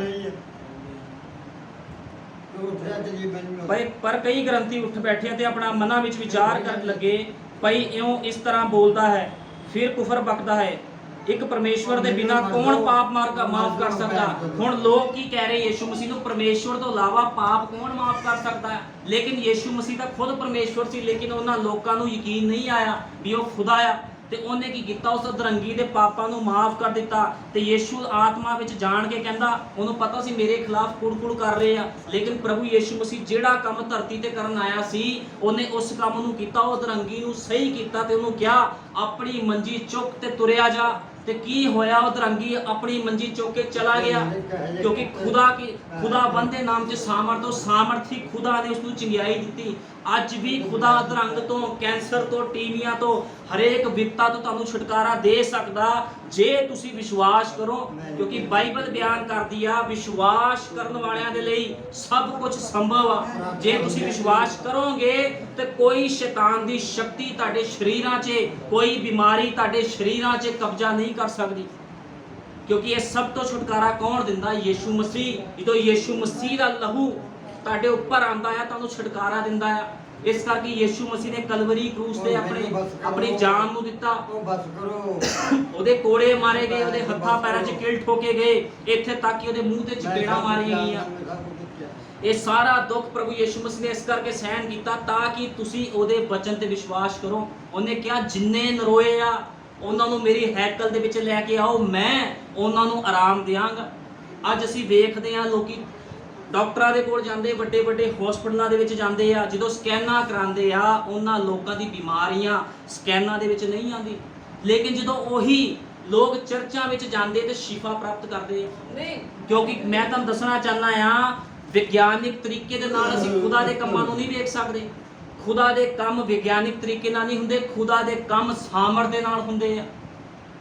ਪਰ ਕਈ ਗ੍ਰੰਥੀ ਉੱਠ ਬੈਠੇ ਤੇ ਆਪਣਾ ਮਨਾਂ ਵਿੱਚ ਵਿਚਾਰ ਕਰਨ ਲੱਗੇ, ਭਈ ਇਉਂ ਇਸ ਤਰ੍ਹਾਂ ਬੋਲਦਾ ਹੈ, ਫਿਰ ਕੁਫਰ ਬਕਦਾ ਹੈ। ਇੱਕ ਪਰਮੇਸ਼ਵਰ ਦੇ ਬਿਨਾਂ ਕੌਣ ਪਾਪ ਮਾਫ ਕਰ ਸਕਦਾ। ਹੁਣ ਲੋਕ ਕੀ ਕਹਿ ਰਹੇ, ਯੀਸ਼ੂ ਮਸੀਹ ਨੂੰ ਪਰਮੇਸ਼ਵਰ ਤੋਂ ਇਲਾਵਾ ਪਾਪ ਕੌਣ ਮਾਫ ਕਰ ਸਕਦਾ ਹੈ। ਲੇਕਿਨ ਯੀਸ਼ੂ ਮਸੀਹ ਤਾਂ ਖੁਦ ਪਰਮੇਸ਼ਵਰ ਸੀ, ਲੇਕਿਨ ਉਹਨਾਂ ਲੋਕਾਂ ਨੂੰ ਯਕੀਨ ਨਹੀਂ ਆਇਆ ਵੀ ਉਹ ਖੁਦਾ ਆ। ਤੇ ਉਹਨੇ ਕੀ ਕੀਤਾ, ਉਸ ਅਧਰੰਗੀ ਦੇ ਪਾਪਾਂ ਨੂੰ ਮਾਫ ਕਰ ਦਿੱਤਾ। ਤੇ ਯੀਸ਼ੂ ਆਤਮਾ ਵਿੱਚ ਜਾਣ ਕੇ ਕਹਿੰਦਾ, ਉਹਨੂੰ ਪਤਾ ਸੀ ਮੇਰੇ ਖਿਲਾਫ ਕੁੜਕੁੜ ਕਰ ਰਹੇ ਆ, ਲੇਕਿਨ ਪ੍ਰਭੂ ਯੀਸ਼ੂ ਮਸੀਹ ਜਿਹੜਾ ਕੰਮ ਧਰਤੀ ਤੇ ਕਰਨ ਆਇਆ ਸੀ, ਉਹਨੇ ਉਸ ਕੰਮ ਨੂੰ ਕੀਤਾ। ਉਹ ਅਧਰੰਗੀ ਨੂੰ ਸਹੀ ਕੀਤਾ ਤੇ ਉਹਨੂੰ ਕਿਹਾ ਆਪਣੀ ਮੰਜੀ ਚੁੱਕ ਤੇ ਤੁਰਿਆ ਜਾ। ਤੇ ਕੀ ਹੋਇਆ, ਉਹ ਅਧਰੰਗੀ ਆਪਣੀ ਮੰਜੀ ਚੁੱਕ ਕੇ ਚਲਾ ਗਿਆ, ਕਿਉਂਕਿ ਖੁਦਾਵੰਦ ਦੇ ਨਾਮ 'ਚ ਸਾਮਰਥੀ ਖੁਦਾ ਨੇ ਉਸ ਨੂੰ ਚੰਗਿਆਈ ਦਿੱਤੀ। ਅੱਜ ਵੀ ਖੁਦਾ ਅਧਰੰਗ ਤੋਂ, ਕੈਂਸਰ ਤੋਂ, ਟੀਵੀਆਂ ਤੋਂ, ਹਰੇਕ ਵਿਪਤਾ ਤੋਂ ਤੁਹਾਨੂੰ ਛੁਟਕਾਰਾ ਦੇ ਸਕਦਾ ਜੇ ਤੁਸੀਂ ਵਿਸ਼ਵਾਸ ਕਰੋ। ਕਿਉਂਕਿ ਬਾਈਬਲ ਬਿਆਨ ਕਰਦੀ ਆ ਵਿਸ਼ਵਾਸ ਕਰਨ ਵਾਲਿਆਂ ਦੇ ਲਈ ਸਭ ਕੁਝ ਸੰਭਵ ਆ। ਜੇ ਤੁਸੀਂ ਵਿਸ਼ਵਾਸ ਕਰੋਗੇ ਤੇ ਕੋਈ ਸ਼ੈਤਾਨ ਦੀ ਸ਼ਕਤੀ ਤੁਹਾਡੇ ਸ਼ਰੀਰਾਂ 'ਚ, ਕੋਈ ਬਿਮਾਰੀ ਤੁਹਾਡੇ ਸ਼ਰੀਰਾਂ 'ਚ ਕਬਜ਼ਾ ਨਹੀਂ ਕਰ ਸਕਦੀ। ਕਿਉਂਕਿ ਇਹ ਸਭ ਤੋਂ ਛੁਟਕਾਰਾ ਕੌਣ ਦਿੰਦਾ, ਯੀਸ਼ੂ ਮਸੀਹ। ਜਦੋਂ ਯੀਸ਼ੂ ਮਸੀਹ ਦਾ ਲਹੂ ਤੁਹਾਡੇ ਉੱਪਰ ਆਂਦਾ ਆ, ਤੁਹਾਨੂੰ ਛੁਟਕਾਰਾ ਦਿੰਦਾ ਆ। ਇਸ ਕਰਕੇ ਯੀਸ਼ੂ ਮਸੀਹ ਨੇ ਕਲਵਰੀ ਕਰੂਸ ਤੇ ਆਪਣੀ ਜਾਨ ਨੂੰ ਦਿੱਤਾ। ਉਹਦੇ ਕੋੜੇ ਮਾਰੇ ਗਏ, ਉਹਦੇ ਹੱਥਾਂ ਪੈਰਾਂ 'ਚ ਕਿਲ ਠੋਕੇ ਗਏ, ਇੱਥੇ ਤੱਕ ਕਿ ਉਹਦੇ ਮੂੰਹ ਤੇ ਚਪੇੜਾਂ ਮਾਰੀਆਂ ਗਈਆਂ। ਇਹ ਸਾਰਾ ਦੁੱਖ ਪ੍ਰਭੂ ਯੀਸ਼ੂ ਮਸੀਹ ਨੇ ਇਸ ਕਰਕੇ ਸਹਿਣ ਕੀਤਾ ਤਾਂ ਕਿ ਤੁਸੀਂ ਉਹਦੇ ਬਚਨ ਤੇ ਵਿਸ਼ਵਾਸ ਕਰੋ। ਉਹਨੇ ਕਿਹਾ ਜਿੰਨੇ ਨਰੋਏ ਆ ਉਹਨਾਂ ਨੂੰ ਮੇਰੀ ਹੈਕਲ ਦੇ ਵਿੱਚ ਲੈ ਕੇ ਆਓ, ਮੈਂ ਉਹਨਾਂ ਨੂੰ ਆਰਾਮ ਦਿਆਂਗਾ। ਅੱਜ ਅਸੀਂ ਵੇਖਦੇ ਹਾਂ ਲੋਕੀ ਡਾਕਟਰਾਂ ਦੇ ਕੋਲ ਜਾਂਦੇ, ਵੱਡੇ ਵੱਡੇ ਹਸਪਤਾਲਾਂ ਦੇ ਵਿੱਚ ਜਾਂਦੇ ਆ, ਜਦੋਂ ਸਕੈਨਾਂ ਕਰਾਉਂਦੇ ਆ ਉਹਨਾਂ ਲੋਕਾਂ ਦੀ ਬਿਮਾਰੀਆਂ ਸਕੈਨਾਂ ਦੇ ਵਿੱਚ ਨਹੀਂ ਆਉਂਦੀ। ਲੇਕਿਨ ਜਦੋਂ ਉਹੀ ਲੋਕ ਚਰਚਾਂ ਵਿੱਚ ਜਾਂਦੇ ਤੇ ਸ਼ਿਫਾ ਪ੍ਰਾਪਤ ਕਰਦੇ ਆ। ਕਿਉਂਕਿ ਮੈਂ ਤੁਹਾਨੂੰ ਦੱਸਣਾ ਚਾਹੁੰਦਾ ਆ, ਵਿਗਿਆਨਿਕ ਤਰੀਕੇ ਦੇ ਨਾਲ ਅਸੀਂ ਖੁਦਾ ਦੇ ਕੰਮਾਂ ਨੂੰ ਨਹੀਂ ਵੇਖ ਸਕਦੇ। ਖੁਦਾ ਦੇ ਕੰਮ ਵਿਗਿਆਨਿਕ ਤਰੀਕੇ ਨਾਲ ਨਹੀਂ ਹੁੰਦੇ, ਖੁਦਾ ਦੇ ਕੰਮ ਸਾਮਰਥ ਦੇ ਨਾਲ ਹੁੰਦੇ ਆ।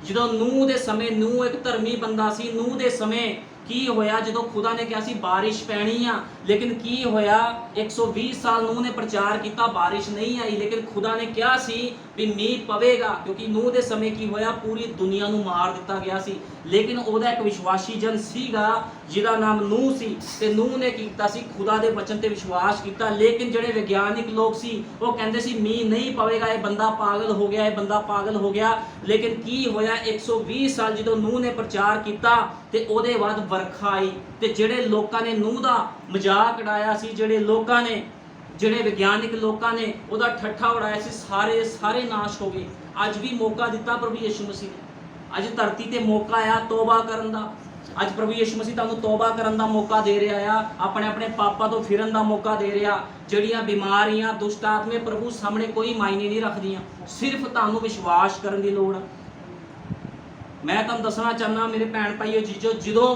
ਜਦੋਂ ਨੂਹ ਦੇ ਸਮੇਂ, ਨੂਹ ਇੱਕ ਧਰਮੀ ਬੰਦਾ ਸੀ, ਨੂਹ ਦੇ ਸਮੇਂ ਕੀ ਹੋਇਆ, ਜਦੋਂ ਖੁਦਾ ਨੇ ਕਿਹਾ ਸੀ ਬਾਰਿਸ਼ ਪੈਣੀ ਆ, ਲੇਕਿਨ ਕੀ ਹੋਇਆ, 120 ਸਾਲ ਨੂਹ ਨੇ ਪ੍ਰਚਾਰ ਕੀਤਾ, ਬਾਰਿਸ਼ ਨਹੀਂ ਆਈ। ਲੇਕਿਨ ਖੁਦਾ ਨੇ ਕਿਹਾ ਸੀ ਵੀ ਮੀਂਹ ਪਵੇਗਾ, ਕਿਉਂਕਿ ਨੂਹ ਦੇ ਸਮੇਂ ਕੀ ਹੋਇਆ, ਪੂਰੀ ਦੁਨੀਆ ਨੂੰ ਮਾਰ ਦਿੱਤਾ ਗਿਆ ਸੀ। ਲੇਕਿਨ ਉਹਦਾ ਇੱਕ ਵਿਸ਼ਵਾਸੀ ਜਨ ਸੀਗਾ ਜਿਹਦਾ ਨਾਮ ਨੂਹ ਸੀ, ਤੇ ਨੂਹ ਨੇ ਕੀਤਾ ਸੀ ਖੁਦਾ ਦੇ ਵਚਨ ਤੇ ਵਿਸ਼ਵਾਸ ਕੀਤਾ। ਲੇਕਿਨ ਜਿਹੜੇ ਵਿਗਿਆਨਿਕ ਲੋਕ ਸੀ ਉਹ ਕਹਿੰਦੇ ਸੀ ਮੀਂਹ ਨਹੀਂ ਪਵੇਗਾ, ਇਹ ਬੰਦਾ ਪਾਗਲ ਹੋ ਗਿਆ, ਇਹ ਬੰਦਾ ਪਾਗਲ ਹੋ ਗਿਆ। ਲੇਕਿਨ ਕੀ ਹੋਇਆ, 120 ਸਾਲ ਜਦੋਂ ਨੂਹ ਨੇ ਪ੍ਰਚਾਰ ਕੀਤਾ ਤੇ ਉਹਦੇ ਬਾਅਦ ਵਰਖਾ ਆਈ। ਤੇ ਜਿਹੜੇ ਲੋਕਾਂ ਨੇ ਨੂਹ ਦਾ ਮਜ਼ਾਕ ਉਡਾਇਆ ਸੀ, ਜਿਹੜੇ ਵਿਗਿਆਨਿਕ ਲੋਕਾਂ ਨੇ ਉਹਦਾ ਠੱਠਾ ਉਡਾਇਆ ਸੀ, ਸਾਰੇ ਨਾਸ਼ ਹੋ ਗਏ। ਅੱਜ ਵੀ ਮੌਕਾ ਦਿੱਤਾ ਪ੍ਰਭੂ ਯੀਸ਼ੂ ਮਸੀਹ ਨੇ। ਅੱਜ ਧਰਤੀ ਤੇ ਮੌਕਾ ਆ ਤੋਬਾ ਕਰਨ ਦਾ। ਅੱਜ ਪ੍ਰਭੂ ਯਿਸੂ ਮਸੀਹ ਤੁਹਾਨੂੰ ਤੋਬਾ ਕਰਨ ਦਾ ਮੌਕਾ ਦੇ ਰਿਹਾ ਆ, ਆਪਣੇ ਆਪਣੇ ਪਾਪਾਂ ਤੋਂ ਫਿਰਨ ਦਾ ਮੌਕਾ ਦੇ ਰਿਹਾ। ਜਿਹੜੀਆਂ ਬਿਮਾਰੀਆਂ, ਦੁਸ਼ਟ ਆਤਮੇ ਪ੍ਰਭੂ ਸਾਹਮਣੇ ਕੋਈ ਮਾਇਨੇ ਨਹੀਂ ਰੱਖਦੀਆਂ, ਸਿਰਫ ਤੁਹਾਨੂੰ ਵਿਸ਼ਵਾਸ ਕਰਨ ਦੀ ਲੋੜ ਆ। ਮੈਂ ਤੁਹਾਨੂੰ ਦੱਸਣਾ ਚਾਹੁੰਦਾ ਮੇਰੇ ਭੈਣ ਭਾਈਓ ਜੀਜੋ, ਜਦੋਂ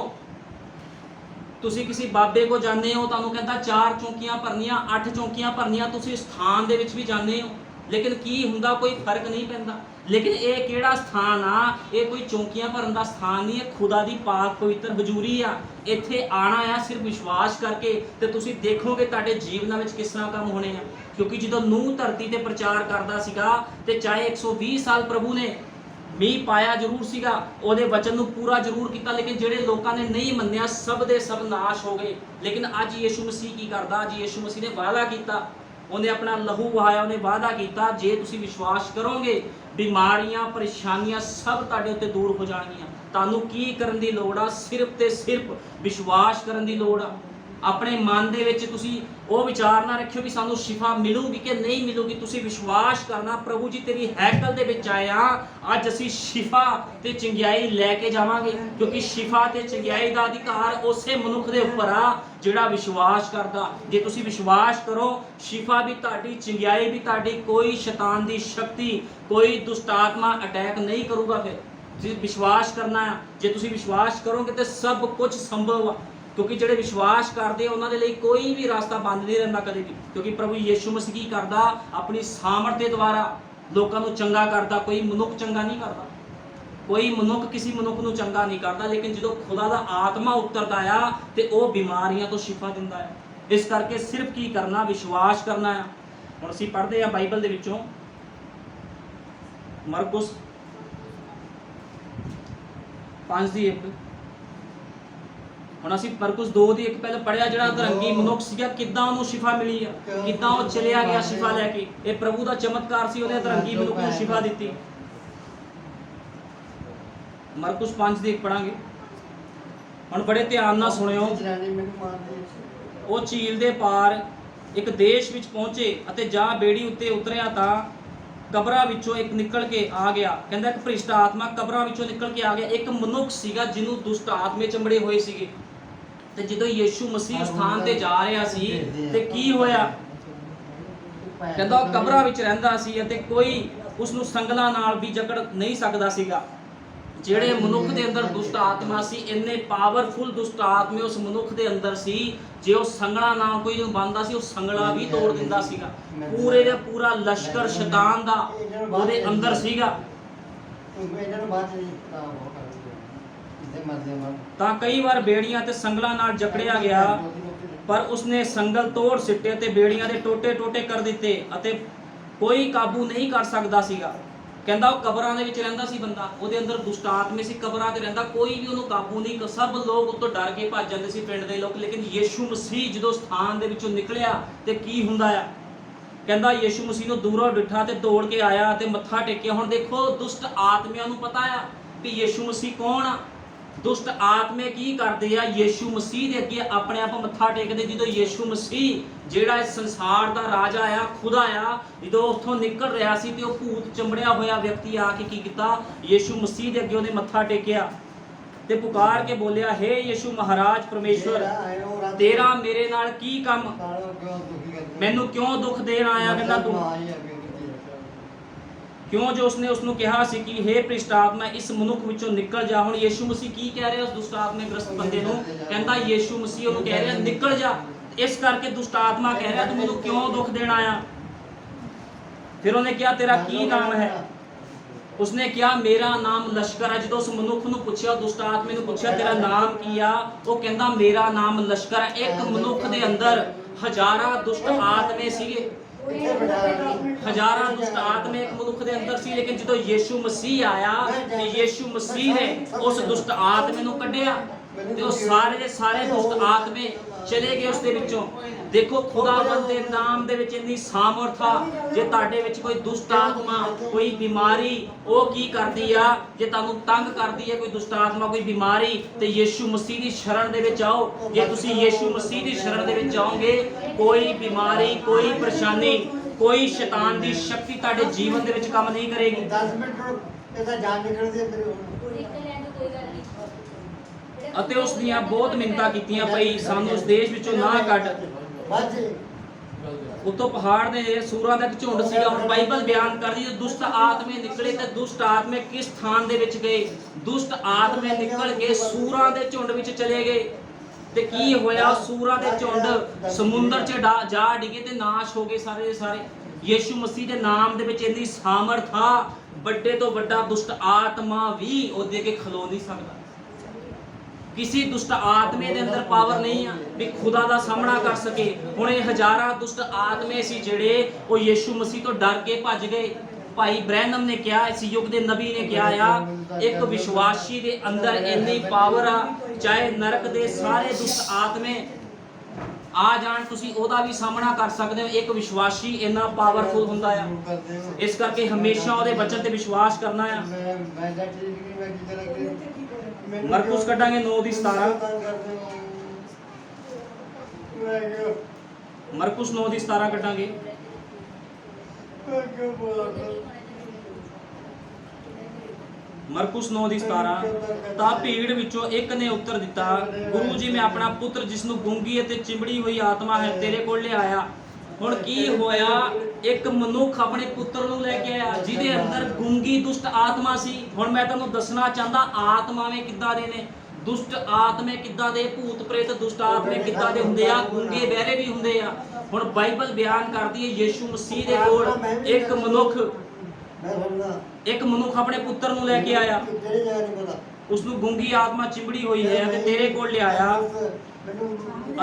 ਤੁਸੀਂ ਕਿਸੇ ਬਾਬੇ ਕੋ ਜਾਂਦੇ ਹੋ, ਤੁਹਾਨੂੰ ਕਹਿੰਦਾ 4 ਚੌਂਕੀਆਂ ਭਰਨੀਆਂ, 8 ਚੌਂਕੀਆਂ ਭਰਨੀਆਂ, ਤੁਸੀਂ ਸਥਾਨ ਦੇ ਵਿੱਚ ਵੀ ਜਾਂਦੇ ਹੋ, ਲੇਕਿਨ ਕੀ ਹੁੰਦਾ, ਕੋਈ ਫਰਕ ਨਹੀਂ ਪੈਂਦਾ। ਲੇਕਿਨ ਇਹ ਕਿਹੜਾ ਸਥਾਨ ਆ? ਇਹ ਕੋਈ ਚੌਂਕੀਆਂ ਭਰਨ ਦਾ ਸਥਾਨ ਨਹੀਂ, ਇਹ ਖੁਦਾ ਦੀ ਪਾਕ ਪਵਿੱਤਰ ਹਜ਼ੂਰੀ ਆ। ਇੱਥੇ ਆਣਾ ਆ ਸਿਰਫ ਵਿਸ਼ਵਾਸ ਕਰਕੇ, ਤੇ ਤੁਸੀਂ ਦੇਖੋਗੇ ਤੁਹਾਡੇ ਜੀਵਨਾਂ ਵਿੱਚ ਕਿਸ ਤਰ੍ਹਾਂ ਕੰਮ ਹੋਣੇ ਆ। ਕਿਉਂਕਿ ਜਦੋਂ ਨੂਹ ਧਰਤੀ ਤੇ ਪ੍ਰਚਾਰ ਕਰਦਾ ਸੀਗਾ, ਤੇ ਚਾਹੇ 120 ਸਾਲ ਪ੍ਰਭੂ ਨੇ ਮੀਂਹ ਪਾਇਆ ਜ਼ਰੂਰ ਸੀਗਾ, ਉਹਦੇ ਵਚਨ ਨੂੰ ਪੂਰਾ ਜ਼ਰੂਰ ਕੀਤਾ, ਲੇਕਿਨ ਜਿਹੜੇ ਲੋਕਾਂ ਨੇ ਨਹੀਂ ਮੰਨਿਆ ਸਭ ਦੇ ਸਭ ਨਾਸ਼ ਹੋ ਗਏ। ਲੇਕਿਨ ਅੱਜ ਯਿਸੂ ਮਸੀਹ ਕੀ ਕਰਦਾ? ਅੱਜ ਯਿਸੂ ਮਸੀਹ ਨੇ ਵਾਅਦਾ ਕੀਤਾ, ਉਹਨੇ ਆਪਣਾ ਲਹੂ ਵਹਾਇਆ, ਉਹਨੇ ਵਾਅਦਾ ਕੀਤਾ, ਜੇ ਤੁਸੀਂ ਵਿਸ਼ਵਾਸ ਕਰੋਗੇ ਬਿਮਾਰੀਆਂ, ਪਰੇਸ਼ਾਨੀਆਂ ਸਭ ਤੁਹਾਡੇ ਉੱਤੇ ਦੂਰ ਹੋ ਜਾਣਗੀਆਂ। ਤੁਹਾਨੂੰ ਕੀ ਕਰਨ ਦੀ ਲੋੜ ਆ? ਸਿਰਫ ਤੇ ਸਿਰਫ ਵਿਸ਼ਵਾਸ ਕਰਨ ਦੀ ਲੋੜ ਆ। ਆਪਣੇ ਮਨ ਦੇ ਵਿੱਚ ਤੁਸੀਂ ਉਹ ਵਿਚਾਰ ਨਾ ਰੱਖਿਓ ਵੀ ਸਾਨੂੰ ਸ਼ਿਫਾ ਮਿਲੂਗੀ ਕਿ ਨਹੀਂ ਮਿਲੂਗੀ। ਤੁਸੀਂ ਵਿਸ਼ਵਾਸ ਕਰਨਾ, ਪ੍ਰਭੂ ਜੀ ਤੇਰੀ ਹੈਕਲ ਦੇ ਵਿੱਚ ਆਇਆ, ਅੱਜ ਅਸੀਂ ਸ਼ਿਫਾ ਤੇ ਚੰਗਿਆਈ ਲੈ ਕੇ ਜਾਵਾਂਗੇ, ਕਿਉਂਕਿ ਸ਼ਿਫਾ ਤੇ ਚੰਗਿਆਈ ਦਾ ਅਧਿਕਾਰ ਉਸੇ ਮਨੁੱਖ ਦੇ ਉੱਪਰ ਆ ਜਿਹੜਾ ਵਿਸ਼ਵਾਸ ਕਰਦਾ। ਜੇ ਤੁਸੀਂ ਵਿਸ਼ਵਾਸ ਕਰੋ, ਸ਼ਿਫਾ ਵੀ ਤੁਹਾਡੀ, ਚੰਗਿਆਈ ਵੀ ਤੁਹਾਡੀ, ਕੋਈ ਸ਼ੈਤਾਨ ਦੀ ਸ਼ਕਤੀ, ਕੋਈ ਦੁਸ਼ਟ ਆਤਮਾ ਅਟੈਕ ਨਹੀਂ ਕਰੂਗਾ। ਫਿਰ ਤੁਸੀਂ ਵਿਸ਼ਵਾਸ ਕਰਨਾ ਆ। ਜੇ ਤੁਸੀਂ ਵਿਸ਼ਵਾਸ ਕਰੋਗੇ ਤੇ ਸਭ ਕੁਝ ਸੰਭਵ ਆ, ਕਿਉਂਕਿ ਜਿਹੜੇ ਵਿਸ਼ਵਾਸ ਕਰਦੇ ਆ ਉਹਨਾਂ ਦੇ ਲਈ ਕੋਈ ਵੀ ਰਸਤਾ ਬੰਦ ਨਹੀਂ ਰਹਿੰਦਾ ਕਦੇ ਵੀ। ਕਿਉਂਕਿ ਪ੍ਰਭੂ ਯਿਸੂ ਮਸੀਹ ਕੀ ਕਰਦਾ? ਆਪਣੀ ਸਾਮਰਥ ਦੇ ਦੁਆਰਾ ਲੋਕਾਂ ਨੂੰ ਚੰਗਾ ਕਰਦਾ। ਕੋਈ ਮਨੁੱਖ ਚੰਗਾ ਨਹੀਂ ਕਰਦਾ, ਕੋਈ ਮਨੁੱਖ ਕਿਸੇ ਮਨੁੱਖ ਨੂੰ ਚੰਗਾ ਨਹੀਂ ਕਰਦਾ, ਲੇਕਿਨ ਜਦੋਂ ਖੁਦਾ ਦਾ ਆਤਮਾ ਉਤਰਦਾ ਆ ਤੇ ਉਹ ਬਿਮਾਰੀਆਂ ਤੋਂ ਸ਼ਿਫਾ ਦਿੰਦਾ ਹੈ। ਇਸ ਕਰਕੇ ਸਿਰਫ ਕੀ ਕਰਨਾ? ਵਿਸ਼ਵਾਸ ਕਰਨਾ ਆ। ਹੁਣ ਅਸੀਂ ਪੜ੍ਹਦੇ ਆ ਬਾਈਬਲ ਦੇ ਵਿੱਚੋਂ ਮਰਕੁਸ 5:1। ਹੁਣ ਅਸੀਂ ਮਰਕੁਸ 2:1 ਪਹਿਲਾਂ ਪੜਿਆ, ਜਿਹੜਾ ਅਧਰੰਗੀ ਮਨੁੱਖ ਸੀਗਾ ਕਿੱਦਾਂ ਉਹਨੂੰ ਸ਼ਿਫਾ ਮਿਲੀ ਆ, ਕਿੱਦਾਂ ਉਹ ਚਲਿਆ ਗਿਆ ਸ਼ਿਫਾ ਲੈ ਕੇ। ਇਹ ਪ੍ਰਭੂ ਦਾ ਚਮਤਕਾਰ ਸੀ, ਉਹਨੇ ਅਧਰੰਗੀ ਮਨੁੱਖ ਨੂੰ ਸ਼ਿਫਾ ਦਿੱਤੀ। ਮਰਕੁਸ 5:1 ਪੜਾਂਗੇ। ਹੁਣ ਬੜੇ ਧਿਆਨ ਨਾਲ ਸੁਣਿਓ। ਉਹ ਝੀਲ ਦੇ ਪਾਰ ਇੱਕ ਦੇਸ਼ ਵਿੱਚ ਪਹੁੰਚੇ ਅਤੇ ਜਾਂ ਬੇੜੀ ਉੱਤੇ ਉਤਰਿਆ ਤਾਂ ਕਬਰਾਂ ਵਿੱਚੋਂ ਇੱਕ ਨਿਕਲ ਕੇ ਆ ਗਿਆ। ਕਹਿੰਦਾ ਇੱਕ ਭ੍ਰਿਸ਼ਟ ਆਤਮਾ ਕਬਰਾਂ ਵਿੱਚੋਂ ਨਿਕਲ ਕੇ ਆ ਗਿਆ। ਇੱਕ ਮਨੁੱਖ ਸੀਗਾ ਜਿਹਨੂੰ ਦੁਸ਼ਟ ਆਤਮੇ ਚੰਬੜੇ ਹੋਏ ਸੀਗੇ, ਤੇ ਜਦੋਂ ਯਿਸੂ ਮਸੀਹ ਸਥਾਨ ਤੇ ਜਾ ਰਿਹਾ ਸੀ ਤੇ ਕੀ ਹੋਇਆ? ਕਹਿੰਦਾ ਉਹ ਕਬਰਾਂ ਵਿੱਚ ਰਹਿੰਦਾ ਸੀ ਅਤੇ ਕੋਈ ਉਸ ਨੂੰ ਸੰਗਲਾਂ ਨਾਲ ਵੀ ਜਕੜ ਨਹੀਂ ਸਕਦਾ ਸੀਗਾ। ਜਿਹੜੇ ਮਨੁੱਖ ਦੇ ਅੰਦਰ ਦੁਸ਼ਟ ਆਤਮਾ ਸੀ, ਇੰਨੇ ਪਾਵਰਫੁਲ ਦੁਸ਼ਟ ਆਤਮੇ ਉਸ ਮਨੁੱਖ ਦੇ ਅੰਦਰ ਸੀ, ਜੇ ਉਹ ਸੰਗਲਾਂ ਨਾਲ ਕੋਈ ਨੂੰ ਬੰਨਦਾ ਸੀ ਉਹ ਸੰਗਲਾਂ ਵੀ ਤੋੜ ਦਿੰਦਾ ਸੀਗਾ। ਪੂਰੇ ਦਾ ਪੂਰਾ ਲਸ਼ਕਰ ਸ਼ੈਤਾਨ ਦਾ ਉਹਦੇ ਅੰਦਰ ਸੀਗਾ। ਤਾਂ ਕਈ ਵਾਰ ਬੇੜੀਆਂ ਤੇ ਸੰਗਲਾਂ ਨਾਲ ਜਕੜਿਆ ਗਿਆ, ਪਰ ਉਸਨੇ ਸੰਗਲ ਤੋੜ ਸਿੱਟੇ ਤੇ ਬੇੜੀਆਂ ਦੇ ਟੋਟੇ ਟੋਟੇ ਕਰ ਦਿੱਤੇ ਅਤੇ ਕੋਈ ਕਾਬੂ ਨਹੀਂ ਕਰ ਸਕਦਾ ਸੀਗਾ। ਕਹਿੰਦਾ ਉਹ ਕਬਰਾਂ ਦੇ ਵਿੱਚ ਰਹਿੰਦਾ ਸੀ ਬੰਦਾ, ਉਹਦੇ ਅੰਦਰ ਦੁਸ਼ਟ ਆਤਮੇ ਸੀ, ਕਬਰਾਂ ਤੇ ਰਹਿੰਦਾ, ਕੋਈ ਵੀ ਉਹਨੂੰ ਕਾਬੂ ਨਹੀਂ ਕਰ। ਸਭ ਲੋਕ ਉੱਤੋਂ ਡਰ ਕੇ ਭੱਜ ਜਾਂਦੇ ਸੀ, ਪਿੰਡ ਦੇ ਲੋਕ। ਲੇਕਿਨ ਯਿਸੂ ਮਸੀਹ ਜਦੋਂ ਸਥਾਨ ਦੇ ਵਿੱਚੋਂ ਨਿਕਲਿਆ ਤੇ ਕੀ ਹੁੰਦਾ ਆ? ਕਹਿੰਦਾ ਯਿਸੂ ਮਸੀਹ ਨੂੰ ਦੂਰੋਂ ਡਿੱਠਾ ਤੇ ਦੌੜ ਕੇ ਆਇਆ ਤੇ ਮੱਥਾ ਟੇਕਿਆ। ਹੁਣ ਦੇਖੋ ਦੁਸ਼ਟ ਆਤਮਿਆਂ ਨੂੰ ਪਤਾ ਆ ਕਿ ਯਿਸੂ ਮਸੀਹ ਕੌਣ ਆ। ਦੁਸ਼ਟ ਆਤਮੇ ਕੀ ਕਰਦੇ ਆ? ਯਿਸੂ ਮਸੀਹ ਦੇ ਅੱਗੇ ਆਪਣੇ ਆਪ ਮੱਥਾ ਟੇਕਦੇ। ਜਦੋਂ ਯਿਸੂ ਮਸੀਹ ਜਿਹੜਾ ਇਸ ਸੰਸਾਰ ਦਾ ਰਾਜਾ ਆ, ਖੁਦਾ ਆ, ਜਦੋਂ ਉੱਥੋਂ ਨਿਕਲ ਰਿਹਾ ਸੀ ਤੇ ਉਹ ਭੂਤ ਚੰਬੜਿਆ ਹੋਇਆ ਵਿਅਕਤੀ ਆ ਕੇ ਕੀ ਕੀਤਾ? ਯਿਸੂ ਮਸੀਹ ਦੇ ਅੱਗੇ ਉਹਨੇ ਮੱਥਾ ਟੇਕਿਆ ਤੇ ਪੁਕਾਰ ਕੇ ਬੋਲਿਆ, ਹੇ ਯਿਸੂ ਮਹਾਰਾਜ ਪਰਮੇਸ਼ਵਰ, ਤੇਰਾ ਮੇਰੇ ਨਾਲ ਕੀ ਕੰਮ? ਮੈਨੂੰ ਕਿਉਂ ਦੁੱਖ ਦੇਣ ਆਇਆ? ਕਹਿੰਦਾ ਤੂੰ ਕਿਉਂ? ਜੋ ਉਸਨੇ ਉਸਨੂੰ ਕਿਹਾ ਸੀ ਕਿ ਹੇ ਭ੍ਰਿਸ਼ਟ ਆਤਮਾ ਇਸ ਮਨੁੱਖ ਵਿੱਚੋਂ ਨਿਕਲ ਜਾ। ਹੁਣ ਯਿਸੂ ਮਸੀਹ ਕੀ ਕਹਿ ਰਿਹਾ ਉਸ ਦੁਸ਼ਟ ਆਤਮੇ ਗ੍ਰਸਤ ਬੰਦੇ ਨੂੰ? ਕਹਿੰਦਾ ਯਿਸੂ ਮਸੀਹ ਉਹਨੂੰ ਕਹਿ ਰਿਹਾ ਨਿਕਲ ਜਾ। ਇਸ ਕਰਕੇ ਦੁਸ਼ਟ ਆਤਮਾ ਕਹਿ ਰਿਹਾ ਤੂੰ ਮੈਨੂੰ ਕਿਉਂ ਦੁੱਖ ਦੇਣ ਆਇਆ? ਫਿਰ ਉਹਨੇ ਕਿਹਾ ਤੇਰਾ ਕੀ ਨਾਮ ਹੈ? ਉਸਨੇ ਕਿਹਾ ਮੇਰਾ ਨਾਮ ਲਸ਼ਕਰ ਹੈ। ਜਦੋਂ ਉਸ ਮਨੁੱਖ ਨੂੰ ਪੁੱਛਿਆ, ਦੁਸ਼ਟ ਆਤਮੇ ਨੂੰ ਪੁੱਛਿਆ ਤੇਰਾ ਨਾਮ ਕੀ ਆ? ਉਹ ਕਹਿੰਦਾ ਮੇਰਾ ਨਾਮ ਲਸ਼ਕਰ ਹੈ। ਇੱਕ ਮਨੁੱਖ ਦੇ ਅੰਦਰ ਹਜ਼ਾਰਾਂ ਦੁਸ਼ਟ ਆਤਮੇ ਸੀਗੇ, ਹਜ਼ਾਰਾਂ ਦੁਸ਼ਟ ਆਤਮੇ ਇੱਕ ਮਨੁੱਖ ਦੇ ਅੰਦਰ ਸੀ। ਲੇਕਿਨ ਜਦੋਂ ਯਿਸੂ ਮਸੀਹ ਆਇਆ ਤੇ ਯਿਸੂ ਮਸੀਹ ਨੇ ਉਸ ਦੁਸ਼ਟ ਆਤਮੇ ਨੂੰ ਕੱਢਿਆ ਤੇ ਉਹ ਸਾਰੇ ਦੇ ਸਾਰੇ ਦੁਸ਼ਟ ਆਤਮੇ ਚਲੇ ਗਏ ਉਸ ਦੇ ਵਿੱਚੋਂ। ਦੇਖੋ ਖੁਦਾਵੰਦ ਦੇ ਨਾਮ ਦੇ ਵਿੱਚ ਇੰਨੀ ਸਾਮਰਥ ਆ। ਜੇ ਤੁਹਾਡੇ ਵਿੱਚ ਕੋਈ ਦੁਸ਼ਟ ਆਤਮਾ, ਕੋਈ ਬਿਮਾਰੀ, ਉਹ ਕੀ ਕਰਦੀ ਆ? ਜੇ ਤੁਹਾਨੂੰ ਤੰਗ ਕਰਦੀ ਹੈ ਕੋਈ ਦੁਸ਼ਟ ਆਤਮਾ, ਕੋਈ ਬਿਮਾਰੀ, ਤੇ ਯਿਸੂ ਮਸੀਹ ਦੀ ਸ਼ਰਨ ਦੇ ਵਿੱਚ ਆਓ। ਜੇ ਤੁਸੀਂ ਯਿਸੂ ਮਸੀਹ ਦੀ ਸ਼ਰਨ ਦੇ ਵਿੱਚ ਜਾਓਗੇ, ਕੋਈ ਬਿਮਾਰੀ, ਕੋਈ ਪਰੇਸ਼ਾਨੀ, ਕੋਈ ਸ਼ੈਤਾਨ ਦੀ ਸ਼ਕਤੀ ਤੁਹਾਡੇ ਜੀਵਨ ਦੇ ਵਿੱਚ ਕੰਮ ਨਹੀਂ ਕਰੇਗੀ। 10 ਮਿੰਟ ਇਹਦਾ ਜਾਨ ਨਿਕਲਦੀ ਹੈ ਮੇਰੇ ਹੁਣ। ਅਤੇ ਉਸ ਦੀਆਂ ਬਹੁਤ ਮਿੰਨਤਾਂ ਕੀਤੀਆਂ, ਭਈ ਸਾਨੂੰ ਉਸ ਦੇਸ਼ ਵਿੱਚੋਂ ਨਾ ਕੱਢ। ਉੱਤੋਂ ਪਹਾੜ ਦੇ ਸੂਰਾਂ ਦਾ ਇੱਕ ਝੁੰਡ ਸੀਗਾ। ਹੁਣ ਬਾਈਬਲ ਬਿਆਨ ਕਰਦੀ ਹੈ ਦੁਸ਼ਟ ਆਤਮੇ ਨਿਕਲੇ ਤੇ ਦੁਸ਼ਟ ਆਤਮੇ ਕਿਸ ਸਥਾਨ ਦੇ ਵਿੱਚ ਗਏ? ਦੁਸ਼ਟ ਆਤਮੇ ਨਿਕਲ ਕੇ ਸੂਰਾਂ ਦੇ ਝੁੰਡ ਵਿੱਚ ਚਲੇ ਗਏ। ਤੇ ਕੀ ਹੋਇਆ? ਸੂਰਾਂ ਦੇ ਝੁੰਡ ਸਮੁੰਦਰ 'ਚ ਜਾ ਡਿੱਗੇ ਤੇ ਨਾਸ਼ ਹੋ ਗਏ ਸਾਰੇ ਦੇ ਸਾਰੇ। ਯੀਸ਼ੂ ਮਸੀਹ ਦੇ ਨਾਮ ਦੇ ਵਿੱਚ ਇੰਨੀ ਸਾਮਰਥ ਆ, ਵੱਡੇ ਤੋਂ ਵੱਡਾ ਦੁਸ਼ਟ ਆਤਮਾ ਵੀ ਉਹਦੇ ਅੱਗੇ ਖਲੋ ਨਹੀਂ ਸਕਦਾ। ਕਿਸੇ ਦੁਸ਼ਟ ਆਤਮੇ ਦੇ ਅੰਦਰ ਪਾਵਰ ਨਹੀਂ ਆ ਵੀ ਖੁਦਾ ਦਾ ਸਾਹਮਣਾ ਕਰ ਸਕੇ। ਹੁਣ ਇਹ ਹਜ਼ਾਰਾਂ ਦੁਸ਼ਟ ਆਤਮੇ ਸੀ ਜਿਹੜੇ ਉਹ ਯੀਸ਼ੂ ਮਸੀਹ ਤੋਂ ਡਰ ਕੇ ਭੱਜ ਗਏ। ਭਾਈ ਬ੍ਰੈਨਮ ਨੇ ਕਿਹਾ, ਇਸ ਯੁੱਗ ਦੇ ਨਬੀ ਨੇ ਕਿਹਾ ਆ, ਇੱਕ ਵਿਸ਼ਵਾਸੀ ਦੇ ਅੰਦਰ ਇੰਨੀ ਪਾਵਰ ਆ, ਚਾਹੇ ਨਰਕ ਦੇ ਸਾਰੇ ਦੁਸ਼ਟ ਆਤਮੇ ਆ ਜਾਣ, ਤੁਸੀਂ ਉਹਦਾ ਵੀ ਸਾਹਮਣਾ ਕਰ ਸਕਦੇ ਹੋ। ਇੱਕ ਵਿਸ਼ਵਾਸੀ ਇੰਨਾ ਪਾਵਰਫੁਲ ਹੁੰਦਾ ਆ। ਇਸ ਕਰਕੇ ਹਮੇਸ਼ਾ ਉਹਦੇ ਵਚਨ ਤੇ ਵਿਸ਼ਵਾਸ ਕਰਨਾ ਆ। ਮਰਕੁਸ ਕੱਢਾਂਗੇ 9:17। ਮਰਕੁਸ 9:17 ਕੱਢਾਂਗੇ। ਮਰਕੁਸ 9:17। ਤਾਂ ਭੀੜ ਵਿੱਚੋਂ ਇੱਕ ਨੇ ਉੱਤਰ ਦਿੱਤਾ, ਗੁਰੂ ਜੀ, ਮੈਂ ਆਪਣਾ ਪੁੱਤਰ ਜਿਸ ਨੂੰ ਗੂੰਗੀ ਅਤੇ ਚਿੰਬੜੀ ਹੋਈ ਆਤਮਾ ਹੈ ਤੇਰੇ ਕੋਲ ਲਿਆਇਆ। ਹੁਣ ਕੀ ਹੋਇਆ? ਇੱਕ ਮਨੁੱਖ ਆਪਣੇ ਪੁੱਤਰ ਨੂੰ ਲੈ ਕੇ ਆਇਆ ਜਿਹਦੇ ਅੰਦਰ ਗੂੰਗੀ ਦੁਸ਼ਟ ਆਤਮਾ ਸੀ। ਹੁਣ ਮੈਂ ਤੁਹਾਨੂੰ ਦੱਸਣਾ ਚਾਹੁੰਦਾ ਆਤਮਾਵੇਂ ਕਿੱਦਾਂ ਦੇ ਨੇ, ਦੁਸ਼ਟ ਆਤਮੇ ਕਿੱਦਾਂ ਦੇ, ਭੂਤ ਪ੍ਰੇਤ ਦੁਸ਼ਟ ਆਤਮੇ ਕਿੱਦਾਂ ਦੇ ਹੁੰਦੇ ਆ, ਗੂੰਗੇ ਬਹਿਰੇ ਵੀ ਹੁੰਦੇ ਆ। ਹੁਣ ਬਾਈਬਲ ਬਿਆਨ ਕਰਦੀ ਹੈ ਯੀਸ਼ੂ ਮਸੀਹ ਦੇ ਕੋਲ ਇੱਕ ਮਨੁੱਖ ਆਪਣੇ ਪੁੱਤਰ ਨੂੰ ਲੈ ਕੇ ਆਇਆ, ਉਸ ਨੂੰ ਗੂੰਗੀ ਆਤਮਾ ਚਿੰਬੜੀ ਹੋਈ ਹੈ ਤੇ ਤੇਰੇ ਕੋਲ ਲਿਆਇਆ,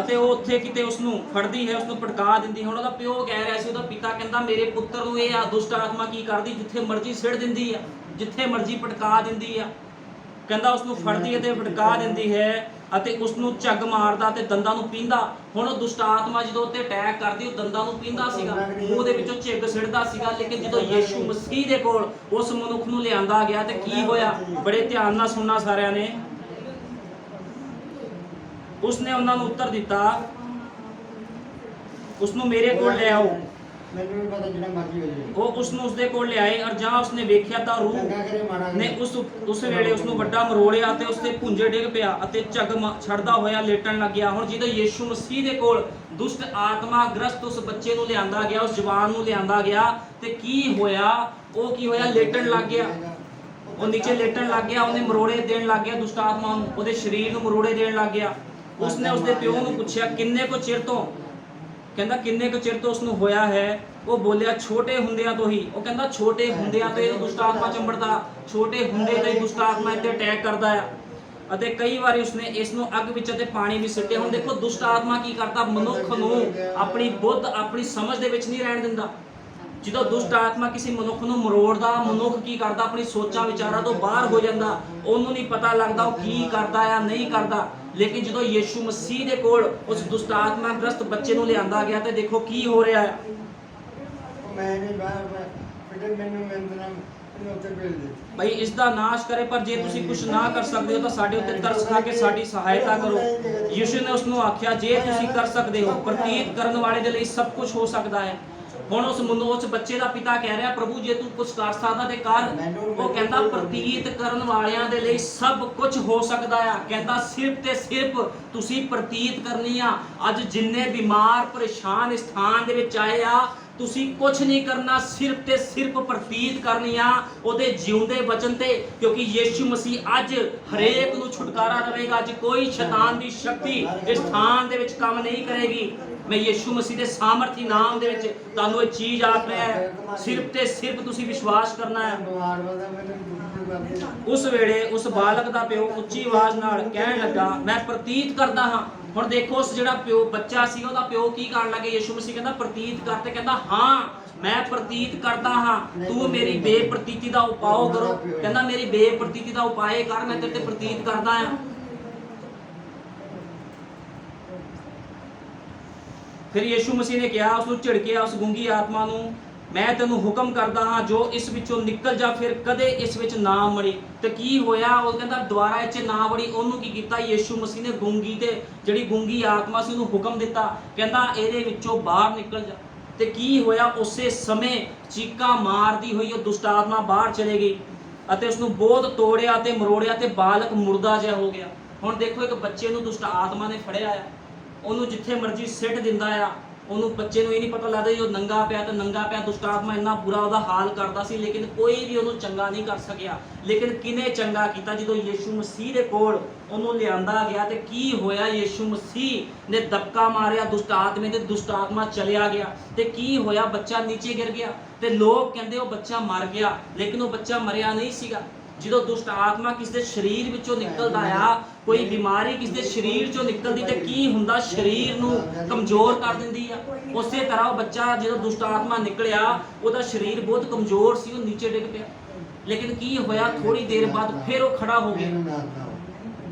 ਅਤੇ ਉਹ ਉੱਥੇ ਕਿਤੇ ਉਸ ਨੂੰ ਫੜਦੀ ਹੈ, ਉਸ ਨੂੰ ਭੜਕਾ ਦਿੰਦੀ। ਹੁਣ ਉਹਦਾ ਪਿਓ ਕਹਿ ਰਿਹਾ ਸੀ, ਉਹਦਾ ਪਿਤਾ ਕਹਿੰਦਾ ਮੇਰੇ ਪੁੱਤਰ ਨੂੰ ਇਹ ਆ ਦੁਸ਼ਟ ਆਤਮਾ ਕੀ ਕਰਦੀ, ਜਿੱਥੇ ਮਰਜ਼ੀ ਸਿੱੜ ਦਿੰਦੀ ਆ, ਜਿੱਥੇ ਮਰਜ਼ੀ ਭੜਕਾ ਦਿੰਦੀ ਆ। ਕਹਿੰਦਾ ਉਸ ਨੂੰ ਫੜਦੀ ਹੈ ਤੇ ਭੜਕਾ ਦਿੰਦੀ ਹੈ ਅਤੇ ਉਸ ਨੂੰ ਝੱਗ ਮਾਰਦਾ ਤੇ ਦੰਦਾਂ ਨੂੰ ਪੀਂਦਾ। ਹੁਣ ਉਹ ਦੁਸ਼ਟ ਆਤਮਾ ਜਦੋਂ ਉੱਤੇ ਅਟੈਕ ਕਰਦੀ ਉਹ ਦੰਦਾਂ ਨੂੰ ਪੀਂਦਾ ਸੀਗਾ, ਮੂੰਹ ਦੇ ਵਿੱਚੋਂ ਝੱਗ ਸਿੱੜਦਾ ਸੀਗਾ। ਲੇਕਿਨ ਜਦੋਂ ਯੀਸ਼ੂ ਮਸੀਹ ਦੇ ਕੋਲ ਉਸ ਮਨੁੱਖ ਨੂੰ ਲਿਆਂਦਾ ਗਿਆ ਤੇ ਕੀ ਹੋਇਆ? ਬੜੇ ਧਿਆਨ ਨਾਲ ਸੁਣਨਾ ਸਾਰਿਆਂ ਨੇ। ਉਸਨੇ ਉਹਨਾਂ ਨੂੰ ਉੱਤਰ ਦਿੱਤਾ, ਉਸ ਨੂੰ ਮੇਰੇ ਕੋਲ ਲੈ ਆਓ। ਮੈਨੂੰ ਵੀ ਪਤਾ ਜਿਹੜਾ ਮਰਜ਼ੀ ਹੋ ਜਾਵੇ। ਉਹ ਉਸ ਨੂੰ ਉਸਦੇ ਕੋਲ ਲਿਆਏ ਔਰ ਜਾਂ ਉਸਨੇ ਵੇਖਿਆ ਤਾਂ ਰੂਹ ਨੇ ਉਸ ਵੇਲੇ ਉਸ ਨੂੰ ਵੱਡਾ ਮਰੋੜਿਆ ਤੇ ਉਸਦੇ ਭੁੰਜੇ ਡਿੱਗ ਪਿਆ ਅਤੇ ਝੱਗ ਛੱਡਦਾ ਹੋਇਆ ਲੇਟਣ ਲੱਗਿਆ। ਹੁਣ ਜਦੋਂ ਯੀਸ਼ੂ ਮਸੀਹ ਦੇ ਕੋਲ ਦੁਸ਼ਟ ਆਤਮਾ ਗ੍ਰਸਤ ਉਸ ਬੱਚੇ ਨੂੰ ਲਿਆਂਦਾ ਗਿਆ, ਉਸ ਜਵਾਨ ਨੂੰ ਲਿਆਂਦਾ ਗਿਆ ਤੇ ਕੀ ਹੋਇਆ? ਉਹ ਕੀ ਹੋਇਆ? ਲੇਟਣ ਲੱਗ ਗਿਆ। ਉਹ ਨੀਚੇ ਲੇਟਣ ਲੱਗ ਗਿਆ, ਉਹਨੇ ਮਰੋੜੇ ਦੇਣ ਲੱਗ ਗਿਆ ਦੁਸ਼ਟ ਆਤਮਾ ਨੂੰ, ਉਹਦੇ ਸਰੀਰ ਨੂੰ ਮਰੋੜੇ ਦੇਣ ਲੱਗ ਗਿਆ। ਉਸਨੇ ਉਸਦੇ ਪਿਓ ਨੂੰ ਪੁੱਛਿਆ ਕਿੰਨੇ ਕੁ ਚਿਰ ਤੋਂ? ਕਹਿੰਦਾ ਕਿੰਨੇ ਕੁ ਚਿਰ ਤੋਂ ਉਸਨੂੰ ਹੋਇਆ ਹੈ? ਉਹ ਬੋਲਿਆ ਛੋਟੇ ਹੁੰਦਿਆਂ ਤੋਂ ਹੀ। ਉਹ ਕਹਿੰਦਾ ਛੋਟੇ ਹੁੰਦਿਆਂ ਤੋਂ ਇਹ ਦੁਸ਼ਟ ਆਤਮਾ ਚੰਬੜਦਾ, ਛੋਟੇ ਹੁੰਦੇ ਤੋਂ ਹੀ ਦੁਸ਼ਟ ਆਤਮਾ ਇੱਥੇ ਅਟੈਕ ਕਰਦਾ ਆ। ਅਤੇ ਕਈ ਵਾਰੀ ਉਸਨੇ ਇਸ ਨੂੰ ਅੱਗ ਵਿੱਚ ਅਤੇ ਪਾਣੀ ਵਿੱਚ ਸਿੱਟਿਆ। ਹੁਣ ਦੇਖੋ ਦੁਸ਼ਟ ਆਤਮਾ ਕੀ ਕਰਦਾ? ਮਨੁੱਖ ਨੂੰ ਆਪਣੀ ਬੁੱਧ, ਆਪਣੀ ਸਮਝ ਦੇ ਵਿੱਚ ਨਹੀਂ ਰਹਿਣ ਦਿੰਦਾ। ਜਦੋਂ ਦੁਸ਼ਟ ਆਤਮਾ ਕਿਸੇ ਮਨੁੱਖ ਨੂੰ ਮਰੋੜਦਾ, ਮਨੁੱਖ ਕੀ ਕਰਦਾ? ਆਪਣੀ ਸੋਚਾਂ ਵਿਚਾਰਾਂ ਤੋਂ ਬਾਹਰ ਹੋ ਜਾਂਦਾ, ਉਹਨੂੰ ਨਹੀਂ ਪਤਾ ਲੱਗਦਾ ਉਹ ਕੀ ਕਰਦਾ ਆ ਨਹੀਂ ਕਰਦਾ। ਲੇਕਿਨ ਜਦੋਂ ਯੀਸ਼ੂ ਮਸੀਹ ਦੇ ਕੋਲ ਉਸ ਦੁਸ਼ਟ ਆਤਮਾ ਗ੍ਰਸਤ ਬੱਚੇ ਨੂੰ ਲਿਆਂਦਾ ਗਿਆ ਤੇ ਦੇਖੋ ਕੀ ਹੋ ਰਿਹਾ ਹੈ। ਭਾਈ ਇਸ ਦਾ ਨਾਸ਼ ਕਰੇ, ਪਰ ਜੇ ਤੁਸੀਂ ਕੁਝ ਨਾ ਕਰ ਸਕਦੇ ਹੋ ਤਾਂ ਸਾਡੇ ਉੱਤੇ ਤਰਸ ਖਾ ਕੇ ਸਾਡੀ ਸਹਾਇਤਾ ਕਰੋ। ਯੀਸ਼ੂ ਨੇ ਉਸ ਨੂੰ ਆਖਿਆ, ਜੇ ਤੁਸੀਂ ਕਰ ਸਕਦੇ ਹੋ, ਪ੍ਰਤੀਤ ਕਰਨ ਵਾਲੇ ਦੇ ਲਈ ਸਭ ਕੁਝ ਹੋ ਸਕਦਾ ਹੈ। ਹੁਣ ਉਸ ਬੱਚੇ ਦਾ ਪਿਤਾ ਕਹਿ ਰਿਹਾ, ਪ੍ਰਭੂ ਜੇ ਤੂੰ ਕੁਝ ਕਰ ਸਕਦਾ ਤੇ ਕਰ। ਉਹ ਕਹਿੰਦਾ ਪ੍ਰਤੀਤ ਕਰਨ ਵਾਲਿਆਂ ਦੇ ਲਈ ਸਭ ਕੁਝ ਹੋ ਸਕਦਾ ਆ। ਕਹਿੰਦਾ ਸਿਰਫ ਤੇ ਸਿਰਫ ਤੁਸੀਂ ਪ੍ਰਤੀਤ ਕਰਨੀ ਆ। ਅੱਜ ਜਿੰਨੇ ਬਿਮਾਰ ਪਰੇਸ਼ਾਨ ਇਸ ਥਾਂ ਦੇ ਵਿੱਚ ਆਏ ਆ, ਤੁਸੀਂ ਕੁਝ ਨਹੀਂ ਕਰਨਾ, ਸਿਰਫ ਤੇ ਸਿਰਫ ਪ੍ਰਤੀਤ ਕਰਨੀ ਆ ਉਹਦੇ ਜਿਉਂਦੇ ਵਚਨ ਤੇ, ਕਿਉਂਕਿ ਯੀਸ਼ੂ ਮਸੀਹ ਅੱਜ ਹਰੇਕ ਨੂੰ ਛੁਟਕਾਰਾ ਦੇਵੇਗਾ। ਅੱਜ ਕੋਈ ਸ਼ੈਤਾਨ ਦੀ ਸ਼ਕਤੀ ਇਸ ਥਾਂ ਦੇ ਵਿੱਚ ਕੰਮ ਨਹੀਂ ਕਰੇਗੀ। ਮੈਂ ਯੀਸ਼ੂ ਮਸੀਹ ਦੇ ਸਾਮਰਥੀ ਨਾਮ ਦੇ ਵਿੱਚ ਤੁਹਾਨੂੰ ਇਹ ਚੀਜ਼ ਆਖ ਰਿਹਾ ਹੈ, ਸਿਰਫ ਤੇ ਸਿਰਫ ਤੁਸੀਂ ਵਿਸ਼ਵਾਸ ਕਰਨਾ ਹੈ। ਉਸ ਵੇਲੇ ਉਸ ਬਾਲਕ ਦਾ ਪਿਓ ਉੱਚੀ ਆਵਾਜ਼ ਨਾਲ ਕਹਿਣ ਲੱਗਾ, ਮੈਂ ਪ੍ਰਤੀਤ ਕਰਦਾ ਹਾਂ। ਹੁਣ ਦੇਖੋ ਉਸ ਜਿਹੜਾ ਪਿਓ ਬੱਚਾ ਸੀ ਉਹਦਾ ਪਿਓ ਕੀ ਕਰਨ ਲੱਗੇ? ਯੀਸ਼ੂ ਮਸੀਹ ਕਹਿੰਦਾ ਪ੍ਰਤੀਤ ਕਰ, ਤੇ ਕਹਿੰਦਾ ਹਾਂ ਮੈਂ ਪ੍ਰਤੀਤ ਕਰਦਾ ਹਾਂ, ਤੂੰ ਮੇਰੀ ਬੇਪ੍ਰਤੀਤੀ ਦਾ ਉਪਾਅ ਕਰੋ। ਕਹਿੰਦਾ ਮੇਰੀ ਬੇਪ੍ਰਤੀਤੀ ਦਾ ਉਪਾਅ ਕਰ, ਮੈਂ ਤੇਰੇ ਤੇ ਪ੍ਰਤੀਤ ਕਰਦਾ ਹਾਂ। ਫਿਰ ਯੀਸ਼ੂ ਮਸੀਹ ਨੇ ਕਿਹਾ, ਉਸ ਨੂੰ ਝਿੜਕਿਆ, ਉਸ ਗੂੰਗੀ ਆਤਮਾ ਨੂੰ, ਮੈਂ ਤੈਨੂੰ ਹੁਕਮ ਕਰਦਾ ਹਾਂ ਜੋ ਇਸ ਵਿੱਚੋਂ ਨਿਕਲ ਜਾ, ਫਿਰ ਕਦੇ ਇਸ ਵਿੱਚ ਨਾ ਮੜੀ। ਤੇ ਕੀ ਹੋਇਆ? ਉਹ ਕਹਿੰਦਾ ਦੁਬਾਰਾ ਇਹ 'ਚ ਨਾ ਵੜੀ। ਉਹਨੂੰ ਕੀ ਕੀਤਾ? ਯੀਸ਼ੂ ਮਸੀਹ ਨੇ ਗੂੰਗੀ ਤੇ ਜਿਹੜੀ ਗੂੰਗੀ ਆਤਮਾ ਸੀ ਉਹਨੂੰ ਹੁਕਮ ਦਿੱਤਾ, ਕਹਿੰਦਾ ਇਹਦੇ ਵਿੱਚੋਂ ਬਾਹਰ ਨਿਕਲ ਜਾ। ਤੇ ਕੀ ਹੋਇਆ? ਉਸੇ ਸਮੇਂ ਚੀਕਾਂ ਮਾਰਦੀ ਹੋਈ ਉਹ ਦੁਸ਼ਟ ਆਤਮਾ ਬਾਹਰ ਚਲੇ ਗਈ ਅਤੇ ਉਸਨੂੰ ਬਹੁਤ ਤੋੜਿਆ ਤੇ ਮਰੋੜਿਆ ਤੇ ਬਾਲਕ ਮੁਰਦਾ ਜਿਹਾ ਹੋ ਗਿਆ। ਹੁਣ ਦੇਖੋ ਇੱਕ ਬੱਚੇ ਨੂੰ ਦੁਸ਼ਟ ਆਤਮਾ ਨੇ ਫੜਿਆ ਆ, ਉਹਨੂੰ ਜਿੱਥੇ ਮਰਜ਼ੀ ਸਿੱਟ ਦਿੰਦਾ ਆ, ਉਹਨੂੰ ਬੱਚੇ ਨੂੰ ਇਹ ਨਹੀਂ ਪਤਾ ਲੱਗਦਾ ਜੋ ਨੰਗਾ ਪਿਆ ਤਾਂ ਨੰਗਾ ਪਿਆ। ਦੁਸ਼ਟ ਆਤਮਾ ਇੰਨਾ ਬੁਰਾ ਉਹਦਾ ਹਾਲ ਕਰਦਾ ਸੀ, ਲੇਕਿਨ ਕੋਈ ਵੀ ਉਹਨੂੰ ਚੰਗਾ ਨਹੀਂ ਕਰ ਸਕਿਆ। ਲੇਕਿਨ ਕਿਨੇ ਚੰਗਾ ਕੀਤਾ? ਜਦੋਂ ਯੀਸ਼ੂ ਮਸੀਹ ਦੇ ਕੋਲ ਉਹਨੂੰ ਲਿਆਂਦਾ ਗਿਆ ਤੇ ਕੀ ਹੋਇਆ? ਯੀਸ਼ੂ ਮਸੀਹ ਨੇ ਧੱਕਾ ਮਾਰਿਆ ਦੁਸ਼ਟ ਆਤਮੇ ਤੇ ਦੁਸ਼ਟ ਆਤਮਾ ਚਲਿਆ ਗਿਆ। ਤੇ ਕੀ ਹੋਇਆ? ਬੱਚਾ ਨੀਚੇ ਗਿਰ ਗਿਆ ਤੇ ਲੋਕ ਕਹਿੰਦੇ ਉਹ ਬੱਚਾ ਮਰ ਗਿਆ, ਲੇਕਿਨ ਉਹ ਬੱਚਾ ਮਰਿਆ ਨਹੀਂ ਸੀਗਾ। ਜਦੋਂ ਦੁਸ਼ਟ ਆਤਮਾ ਕਿਸ ਦੇ ਸਰੀਰ ਵਿੱਚੋਂ ਨਿਕਲਦਾ ਆ, ਕੋਈ ਬਿਮਾਰੀ ਕਿਸ ਦੇ ਸਰੀਰ ਚੋਂ ਨਿਕਲਦੀ ਤੇ ਕੀ ਹੁੰਦਾ? ਸਰੀਰ ਨੂੰ ਕਮਜ਼ੋਰ ਕਰ ਦਿੰਦੀ ਆ। ਉਸੇ ਤਰ੍ਹਾਂ ਉਹ ਬੱਚਾ ਜਦੋਂ ਦੁਸ਼ਟ ਆਤਮਾ ਨਿਕਲਿਆ, ਉਹਦਾ ਸਰੀਰ ਬਹੁਤ ਕਮਜ਼ੋਰ ਸੀ, ਉਹ ਨੀਚੇ ਡਿੱਗ ਪਿਆ। ਲੇਕਿਨ ਕੀ ਹੋਇਆ? ਥੋੜੀ ਦੇਰ ਬਾਅਦ ਫਿਰ ਉਹ ਖੜਾ ਹੋ ਗਿਆ।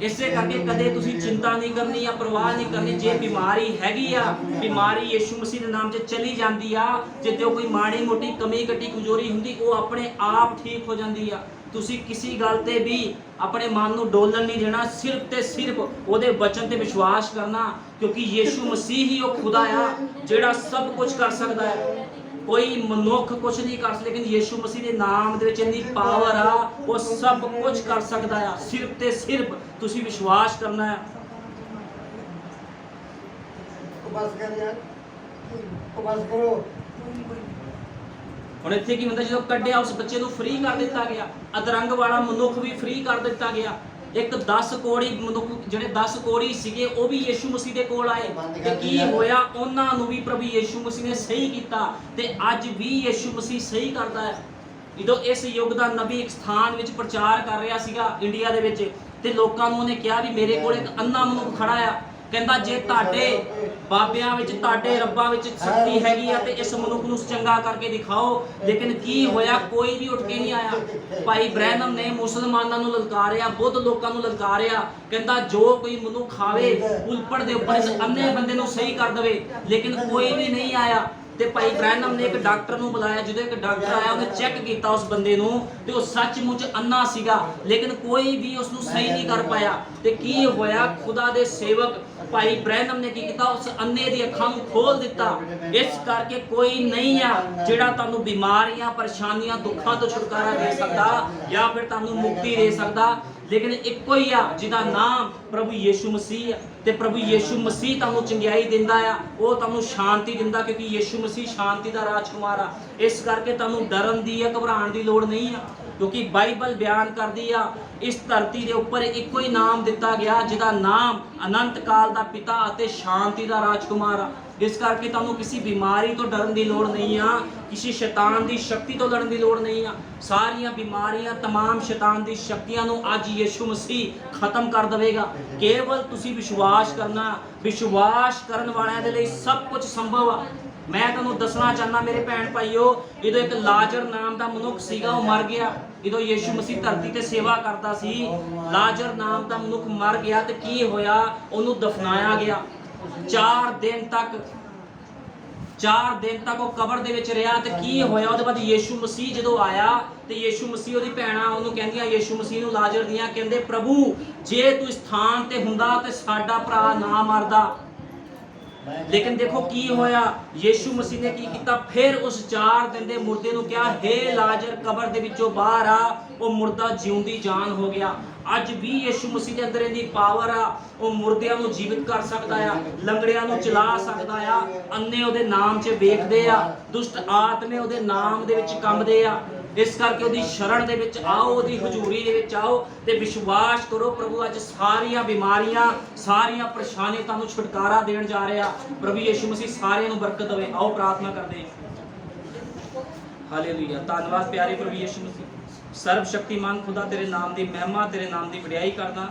ਇਸੇ ਕਰਕੇ ਕਦੇ ਤੁਸੀਂ ਚਿੰਤਾ ਨਹੀਂ ਕਰਨੀ ਜਾਂ ਪਰਵਾਹ ਨਹੀਂ ਕਰਨੀ। ਜੇ ਬਿਮਾਰੀ ਹੈਗੀ ਆ, ਬਿਮਾਰੀ ਯੀਸ਼ੂ ਮਸੀਹ ਦੇ ਨਾਮ 'ਚ ਚਲੀ ਜਾਂਦੀ ਆ। ਜੇ ਤੇ ਕੋਈ ਮਾੜੀ ਮੋਟੀ ਕਮੀ ਘਟੀ ਕਮਜ਼ੋਰੀ ਹੁੰਦੀ, ਉਹ ਆਪਣੇ ਆਪ ਠੀਕ ਹੋ ਜਾਂਦੀ ਆ। ਤੁਸੀਂ ਕਿਸੇ ਗੱਲ ਤੇ ਵੀ ਆਪਣੇ ਮਨ ਨੂੰ ਡੋਲਣ ਨਹੀਂ ਦੇਣਾ, ਸਿਰਫ ਤੇ ਸਿਰਫ ਉਹਦੇ ਵਚਨ ਤੇ ਵਿਸ਼ਵਾਸ ਕਰਨਾ, ਕਿਉਂਕਿ ਯੀਸ਼ੂ ਮਸੀਹ ਹੀ ਉਹ ਖੁਦਾ ਆ ਜਿਹੜਾ ਸਭ ਕੁਝ ਕਰ ਸਕਦਾ ਹੈ। ਕੋਈ ਮਨੁੱਖ ਕੁਝ ਨਹੀਂ ਕਰ ਸਕਦਾ, ਲੇਕਿਨ ਯੀਸ਼ੂ ਮਸੀਹ ਦੇ ਨਾਮ ਦੇ ਵਿੱਚ ਇੰਨੀ ਪਾਵਰ ਆ, ਉਹ ਸਭ ਕੁਝ ਕਰ ਸਕਦਾ ਆ। ਸਿਰਫ ਤੇ ਸਿਰਫ ਤੁਸੀਂ ਵਿਸ਼ਵਾਸ ਕਰਨਾ ਹੈ। ਬਸ ਕਰ ਯਾਰ, ਬਸ ਕਰੋ। ਹੁਣ ਇੱਥੇ ਕੀ ਹੁੰਦਾ? ਜਦੋਂ ਕੱਢਿਆ ਉਸ ਬੱਚੇ ਨੂੰ ਫ੍ਰੀ ਕਰ ਦਿੱਤਾ ਗਿਆ, ਅਧਰੰਗ ਵਾਲਾ ਮਨੁੱਖ ਵੀ ਫ੍ਰੀ ਕਰ ਦਿੱਤਾ ਗਿਆ। ਇੱਕ 10 ਕੋੜੀ ਮਨੁੱਖ, ਜਿਹੜੇ 10 ਕੋੜੀ ਸੀਗੇ, ਉਹ ਵੀ ਯੀਸ਼ੂ ਮਸੀਹ ਦੇ ਕੋਲ ਆਏ ਤੇ ਕੀ ਹੋਇਆ? ਉਹਨਾਂ ਨੂੰ ਵੀ ਪ੍ਰਭੂ ਯੀਸ਼ੂ ਮਸੀਹ ਨੇ ਸਹੀ ਕੀਤਾ ਤੇ ਅੱਜ ਵੀ ਯੀਸ਼ੂ ਮਸੀਹ ਸਹੀ ਕਰਦਾ ਹੈ। ਜਦੋਂ ਇਸ ਯੁੱਗ ਦਾ ਨਬੀ ਇੱਕ ਸਥਾਨ ਵਿੱਚ ਪ੍ਰਚਾਰ ਕਰ ਰਿਹਾ ਸੀਗਾ ਇੰਡੀਆ ਦੇ ਵਿੱਚ, ਤੇ ਲੋਕਾਂ ਨੂੰ ਉਹਨੇ ਕਿਹਾ ਵੀ ਮੇਰੇ ਕੋਲ ਇੱਕ ਅੰਨਾ ਮਨੁੱਖ ਖੜਾ ਆ, ਕਹਿੰਦਾ ਜੇ ਤੁਹਾਡੇ ਬਾਬਿਆਂ ਵਿੱਚ, ਤੁਹਾਡੇ ਰੱਬਾਂ ਵਿੱਚ ਸ਼ਕਤੀ ਹੈਗੀ ਆ ਤੇ ਇਸ ਮਨੁੱਖ ਨੂੰ ਚੰਗਾ ਕਰਕੇ ਦਿਖਾਓ। ਲੇਕਿਨ ਕੀ ਹੋਇਆ? ਕੋਈ ਵੀ ਉੱਠ ਕੇ ਨਹੀਂ ਆਇਆ। ਭਾਈ ਬ੍ਰੈਨਮ ਨੇ ਮੁਸਲਮਾਨਾਂ ਨੂੰ ਲਲਕਾਰਿਆ, ਬੁੱਧ ਲੋਕਾਂ ਨੂੰ ਲਲਕਾਰਿਆ, ਕਹਿੰਦਾ ਜੋ ਕੋਈ ਮਨੁੱਖ ਆਵੇ ਉਲਪੜ ਦੇ ਉੱਪਰ ਇਸ ਅੰਨੇ ਬੰਦੇ ਨੂੰ ਸਹੀ ਕਰ ਦੇਵੇ, ਲੇਕਿਨ ਕੋਈ ਵੀ ਨਹੀਂ ਆਇਆ। ਤੇ ਭਾਈ ਬ੍ਰੈਨਮ ਨੇ ਇੱਕ ਡਾਕਟਰ ਨੂੰ ਬੁਲਾਇਆ। ਜਦੋਂ ਇੱਕ ਡਾਕਟਰ ਆਇਆ, ਉਹਨੇ ਚੈੱਕ ਕੀਤਾ ਉਸ ਬੰਦੇ ਨੂੰ ਤੇ ਉਹ ਸੱਚਮੁੱਚ ਅੰਨਾ ਸੀਗਾ, ਲੇਕਿਨ ਕੋਈ ਵੀ ਉਸ ਨੂੰ ਸਹੀ ਨਹੀਂ ਕਰ ਪਾਇਆ। ਤੇ ਕੀ ਹੋਇਆ? ਖੁਦਾ ਦੇ ਸੇਵਕ ਭਾਈ ਬ੍ਰੈਨਮ ਨੇ ਕੀ ਕੀਤਾ? ਉਸ ਅੰਨੇ ਦੀ ਅੱਖਾਂ ਨੂੰ ਖੋਲ ਦਿੱਤਾ। ਇਸ ਕਰਕੇ ਕੋਈ ਨਹੀਂ ਆ ਜਿਹੜਾ ਤੁਹਾਨੂੰ ਬਿਮਾਰੀਆਂ, ਪਰੇਸ਼ਾਨੀਆਂ, ਦੁੱਖਾਂ ਤੋਂ ਛੁਟਕਾਰਾ ਦੇ ਸਕਦਾ ਜਾਂ ਫਿਰ ਤੁਹਾਨੂੰ ਮੁਕਤੀ ਦੇ ਸਕਦਾ, ਲੇਕਿਨ ਇੱਕੋ ਹੀ ਆ ਜਿਹਦਾ ਨਾਮ ਪ੍ਰਭੂ ਯੀਸ਼ੂ ਮਸੀਹ ਆ। ਤੇ ਪ੍ਰਭੂ ਯੀਸ਼ੂ ਮਸੀਹ ਤੁਹਾਨੂੰ ਚੰਗਿਆਈ ਦਿੰਦਾ ਆ, ਉਹ ਤੁਹਾਨੂੰ ਸ਼ਾਂਤੀ ਦਿੰਦਾ, ਕਿਉਂਕਿ ਯੀਸ਼ੂ ਮਸੀਹ ਸ਼ਾਂਤੀ ਦਾ ਰਾਜਕੁਮਾਰ ਆ। ਇਸ ਕਰਕੇ ਤੁਹਾਨੂੰ ਡਰਨ ਦੀ ਜਾਂ ਘਬਰਾਉਣ ਦੀ ਲੋੜ ਨਹੀਂ ਆ, ਕਿਉਂਕਿ ਬਾਈਬਲ ਬਿਆਨ ਕਰਦੀ ਆ ਇਸ ਧਰਤੀ ਦੇ ਉੱਪਰ ਇੱਕੋ ਹੀ ਨਾਮ ਦਿੱਤਾ ਗਿਆ ਜਿਹਦਾ ਨਾਮ ਅਨੰਤ ਕਾਲ ਦਾ ਪਿਤਾ ਅਤੇ ਸ਼ਾਂਤੀ ਦਾ ਰਾਜਕੁਮਾਰ ਆ। ਇਸ ਕਰਕੇ ਤੁਹਾਨੂੰ ਕਿਸੇ ਬਿਮਾਰੀ ਤੋਂ ਡਰਨ ਦੀ ਲੋੜ ਨਹੀਂ ਆ, ਕਿਸੇ ਸ਼ੈਤਾਨ ਦੀ ਸ਼ਕਤੀ ਤੋਂ ਲੜਨ ਦੀ ਲੋੜ ਨਹੀਂ ਆ। ਸਾਰੀਆਂ ਬਿਮਾਰੀਆਂ, तमाम ਸ਼ੈਤਾਨ ਦੀ ਸ਼ਕਤੀਆਂ ਨੂੰ ਅੱਜ ਯੀਸ਼ੂ ਮਸੀਹ ਖਤਮ ਕਰ ਦੇਵੇਗਾ। ਕੇਵਲ ਤੁਸੀਂ ਵਿਸ਼ਵਾਸ ਕਰਨਾ। ਵਿਸ਼ਵਾਸ ਕਰਨ ਵਾਲਿਆਂ ਦੇ ਲਈ ਸਭ ਕੁਝ ਸੰਭਵ ਆ। ਮੈਂ ਤੁਹਾਨੂੰ ਦੱਸਣਾ ਚਾਹੁੰਦਾ ਮੇਰੇ ਭੈਣ ਭਾਈਓ, ਜਦੋਂ ਇੱਕ ਲਾਜ਼ਰ ਨਾਮ ਦਾ ਮਨੁੱਖ ਸੀਗਾ, ਉਹ ਮਰ ਗਿਆ। ਜਦੋਂ ਯੀਸ਼ੂ ਮਸੀਹ ਧਰਤੀ ਤੇ ਸੇਵਾ ਕਰਦਾ ਸੀ, ਲਾਜ਼ਰ ਨਾਮ ਦਾ ਮਨੁੱਖ ਮਰ ਗਿਆ ਤੇ ਕੀ ਹੋਇਆ? ਉਹਨੂੰ ਦਫਨਾਇਆ ਗਿਆ। 4 ਦਿਨ ਤੱਕ ਉਹ ਕਬਰ ਦੇ ਵਿੱਚ ਰਿਹਾ। ਤੇ ਕੀ ਹੋਇਆ? ਉਹਦੇ ਬਾਅਦ ਯੀਸ਼ੂ ਮਸੀਹ ਜਦੋਂ ਆਇਆ ਤੇ ਯੀਸ਼ੂ ਮਸੀਹ ਉਹਦੀ ਭੈਣਾਂ ਉਹਨੂੰ ਕਹਿੰਦੀਆਂ, ਯੀਸ਼ੂ ਮਸੀਹ ਨੂੰ, ਲਾਜ਼ਰ ਦੀਆਂ, ਕਹਿੰਦੇ ਪ੍ਰਭੂ ਜੇ ਤੂੰ ਇਸ ਥਾਂ ਤੇ ਹੁੰਦਾ ਤੇ ਸਾਡਾ ਭਰਾ ਨਾ ਮਰਦਾ। ਲੇਕਿਨ ਦੇਖੋ ਕੀ ਹੋਇਆ? ਯੀਸ਼ੂ ਮਸੀਹ ਨੇ ਕੀ ਕੀਤਾ? ਫਿਰ ਉਸ 4 ਦਿਨ ਦੇ ਮੁਰਦੇ ਨੂੰ ਕਿਹਾ, ਹੇ ਲਾਜ਼ਰ ਕਬਰ ਦੇ ਵਿੱਚੋਂ ਬਾਹਰ ਆ। ਉਹ ਮੁਰਦਾ ਜਿਉਂਦੀ ਜਾਨ ਹੋ ਗਿਆ। ਅੱਜ ਵੀ ਯੀਸ਼ੂ ਮਸੀਹ ਦੇ ਅੰਦਰ ਇਹਦੀ ਪਾਵਰ ਆ, ਉਹ ਮੁਰਦਿਆਂ ਨੂੰ ਜੀਵਿਤ ਕਰ ਸਕਦਾ ਆ, ਲੰਗੜਿਆਂ ਨੂੰ ਚਲਾ ਸਕਦਾ ਆ, ਅੰਨੇ ਉਹਦੇ ਨਾਮ 'ਚ ਵੇਖਦੇ ਆ, ਦੁਸ਼ਟ ਆਤਮੇ ਉਹਦੇ ਨਾਮ ਦੇ ਵਿੱਚ ਕੰਬਦੇ ਆ। ਇਸ ਕਰਕੇ ਉਹਦੀ ਸ਼ਰਨ ਦੇ ਵਿੱਚ ਆਓ, ਉਹਦੀ ਹਜ਼ੂਰੀ ਦੇ ਵਿੱਚ ਆਓ ਤੇ ਵਿਸ਼ਵਾਸ ਕਰੋ। ਪ੍ਰਭੂ ਅੱਜ ਸਾਰੀਆਂ ਬਿਮਾਰੀਆਂ, ਸਾਰੀਆਂ ਪਰੇਸ਼ਾਨੀਆਂ ਤੁਹਾਨੂੰ ਛੁਟਕਾਰਾ ਦੇਣ ਜਾ ਰਿਹਾ। ਪ੍ਰਭੂ ਯੀਸ਼ੂ ਮਸੀਹ ਸਾਰਿਆਂ ਨੂੰ ਬਰਕਤ ਦੇਵੇ। ਆਓ ਪ੍ਰਾਰਥਨਾ ਕਰਦੇ ਹਾਂ। ਹਾਲੇਲੂਇਆ। ਧੰਨਵਾਦ ਪਿਆਰੇ ਪ੍ਰਭੂ ਯੀਸ਼ੂ ਮਸੀਹ। ਸਰਬ ਸ਼ਕਤੀਮਾਨ ਖੁਦਾ, ਤੇਰੇ ਨਾਮ ਦੀ ਮਹਿਮਾ, ਤੇਰੇ ਨਾਮ ਦੀ ਵਡਿਆਈ ਕਰਦਾ।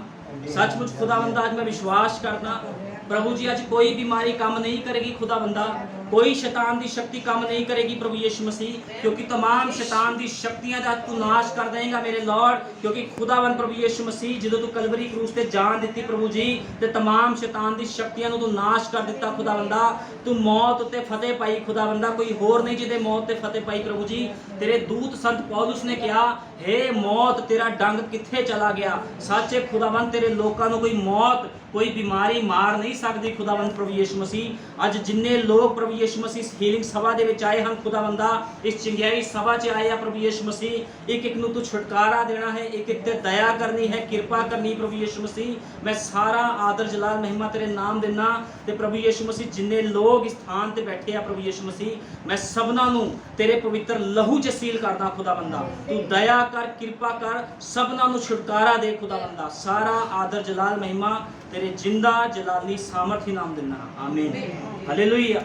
ਸੱਚਮੁੱਚ ਖੁਦਾਵੰਦਾ, ਅੱਜ ਮੈਂ ਵਿਸ਼ਵਾਸ ਕਰਦਾ ਪ੍ਰਭੂ ਜੀ, ਅੱਜ ਕੋਈ ਬਿਮਾਰੀ ਕੰਮ ਨਹੀਂ ਕਰੇਗੀ ਖੁਦਾਵੰਦਾ, कोई शैतान की शक्ति काम नहीं करेगी प्रभु यीशु मसीह, क्योंकि तमाम शैतान की शक्तियां का तू नाश कर देगा मेरे लॉर्ड। क्योंकि खुदावन प्रभु यीशु मसीह जो तू कलवरी क्रूस ते जान दी प्रभु जी, ते तमाम शैतान की शक्तियां तू नाश कर दिता खुदावंदा। तू मौत उत्ते फतेह पाई खुदावंदा, कोई होर नहीं जिहदे मौत ते फतेह पाई प्रभु जी। तेरे दूत संत पौलुस ने कहा, हे मौत तेरा डंग कित्थे चला गया। सच्चे खुदावन तेरे लोगों को कोई मौत, कोई बीमारी मार नहीं सकती खुदावंद प्रभु यीशु मसीह। अज जिन्ने लोग प्रभु प्रभु यीशु मसीह इस हीलिंग सभा ਦੇ ਵਿੱਚ ਆਏ ਹਨ ਖੁਦਾਵੰਦਾ ਇਸ ਚੰਗਿਆਈ ਸਭਾ 'ਚ ਆਏ ਆ ਪ੍ਰਭु ਯीशु मसीह ਇੱਕ ਇੱਕ ਨੂੰ ਤੂੰ ਛੁਟਕਾਰਾ ਦੇਣਾ ਹੈ ਇੱਕ ਇੱਕ ਤੇ ਦਇਆ ਕਰਨੀ ਹੈ ਕਿਰਪਾ ਕਰਨੀ ਪ੍ਰਭु यीशु मसीह ਮੈਂ ਸਾਰਾ ਆਦਰ ਜਲਾਲ ਮਹਿਮਾ ਤੇਰੇ ਨਾਮ ਦੇਣਾ ਤੇ ਪ੍ਰਭु यीशु मसीह ਜਿੰਨੇ ਲੋਕ ਇਸ ਸਥਾਨ ਤੇ ਬੈਠੇ ਆ ਪ੍ਰਭु यीशु मसीह ਮੈਂ ਸਭਨਾਂ ਨੂੰ ਤੇਰੇ ਪਵਿੱਤਰ ਲਹੂ 'ਚ ਸੀਲ ਕਰਦਾ ਖੁਦਾਵੰਦਾ ਤੂੰ ਦਇਆ ਕਰ ਕਿਰਪਾ ਕਰ ਸਭਨਾਂ ਨੂੰ ਛੁਟਕਾਰਾ ਦੇ ਖੁਦਾਵੰਦਾ ਸਾਰਾ ਆਦਰ ਜਲਾਲ ਮਹਿਮਾ तेरे जिंदा जलाली सामर्थ्य नाम देना आमीन हालेलुया।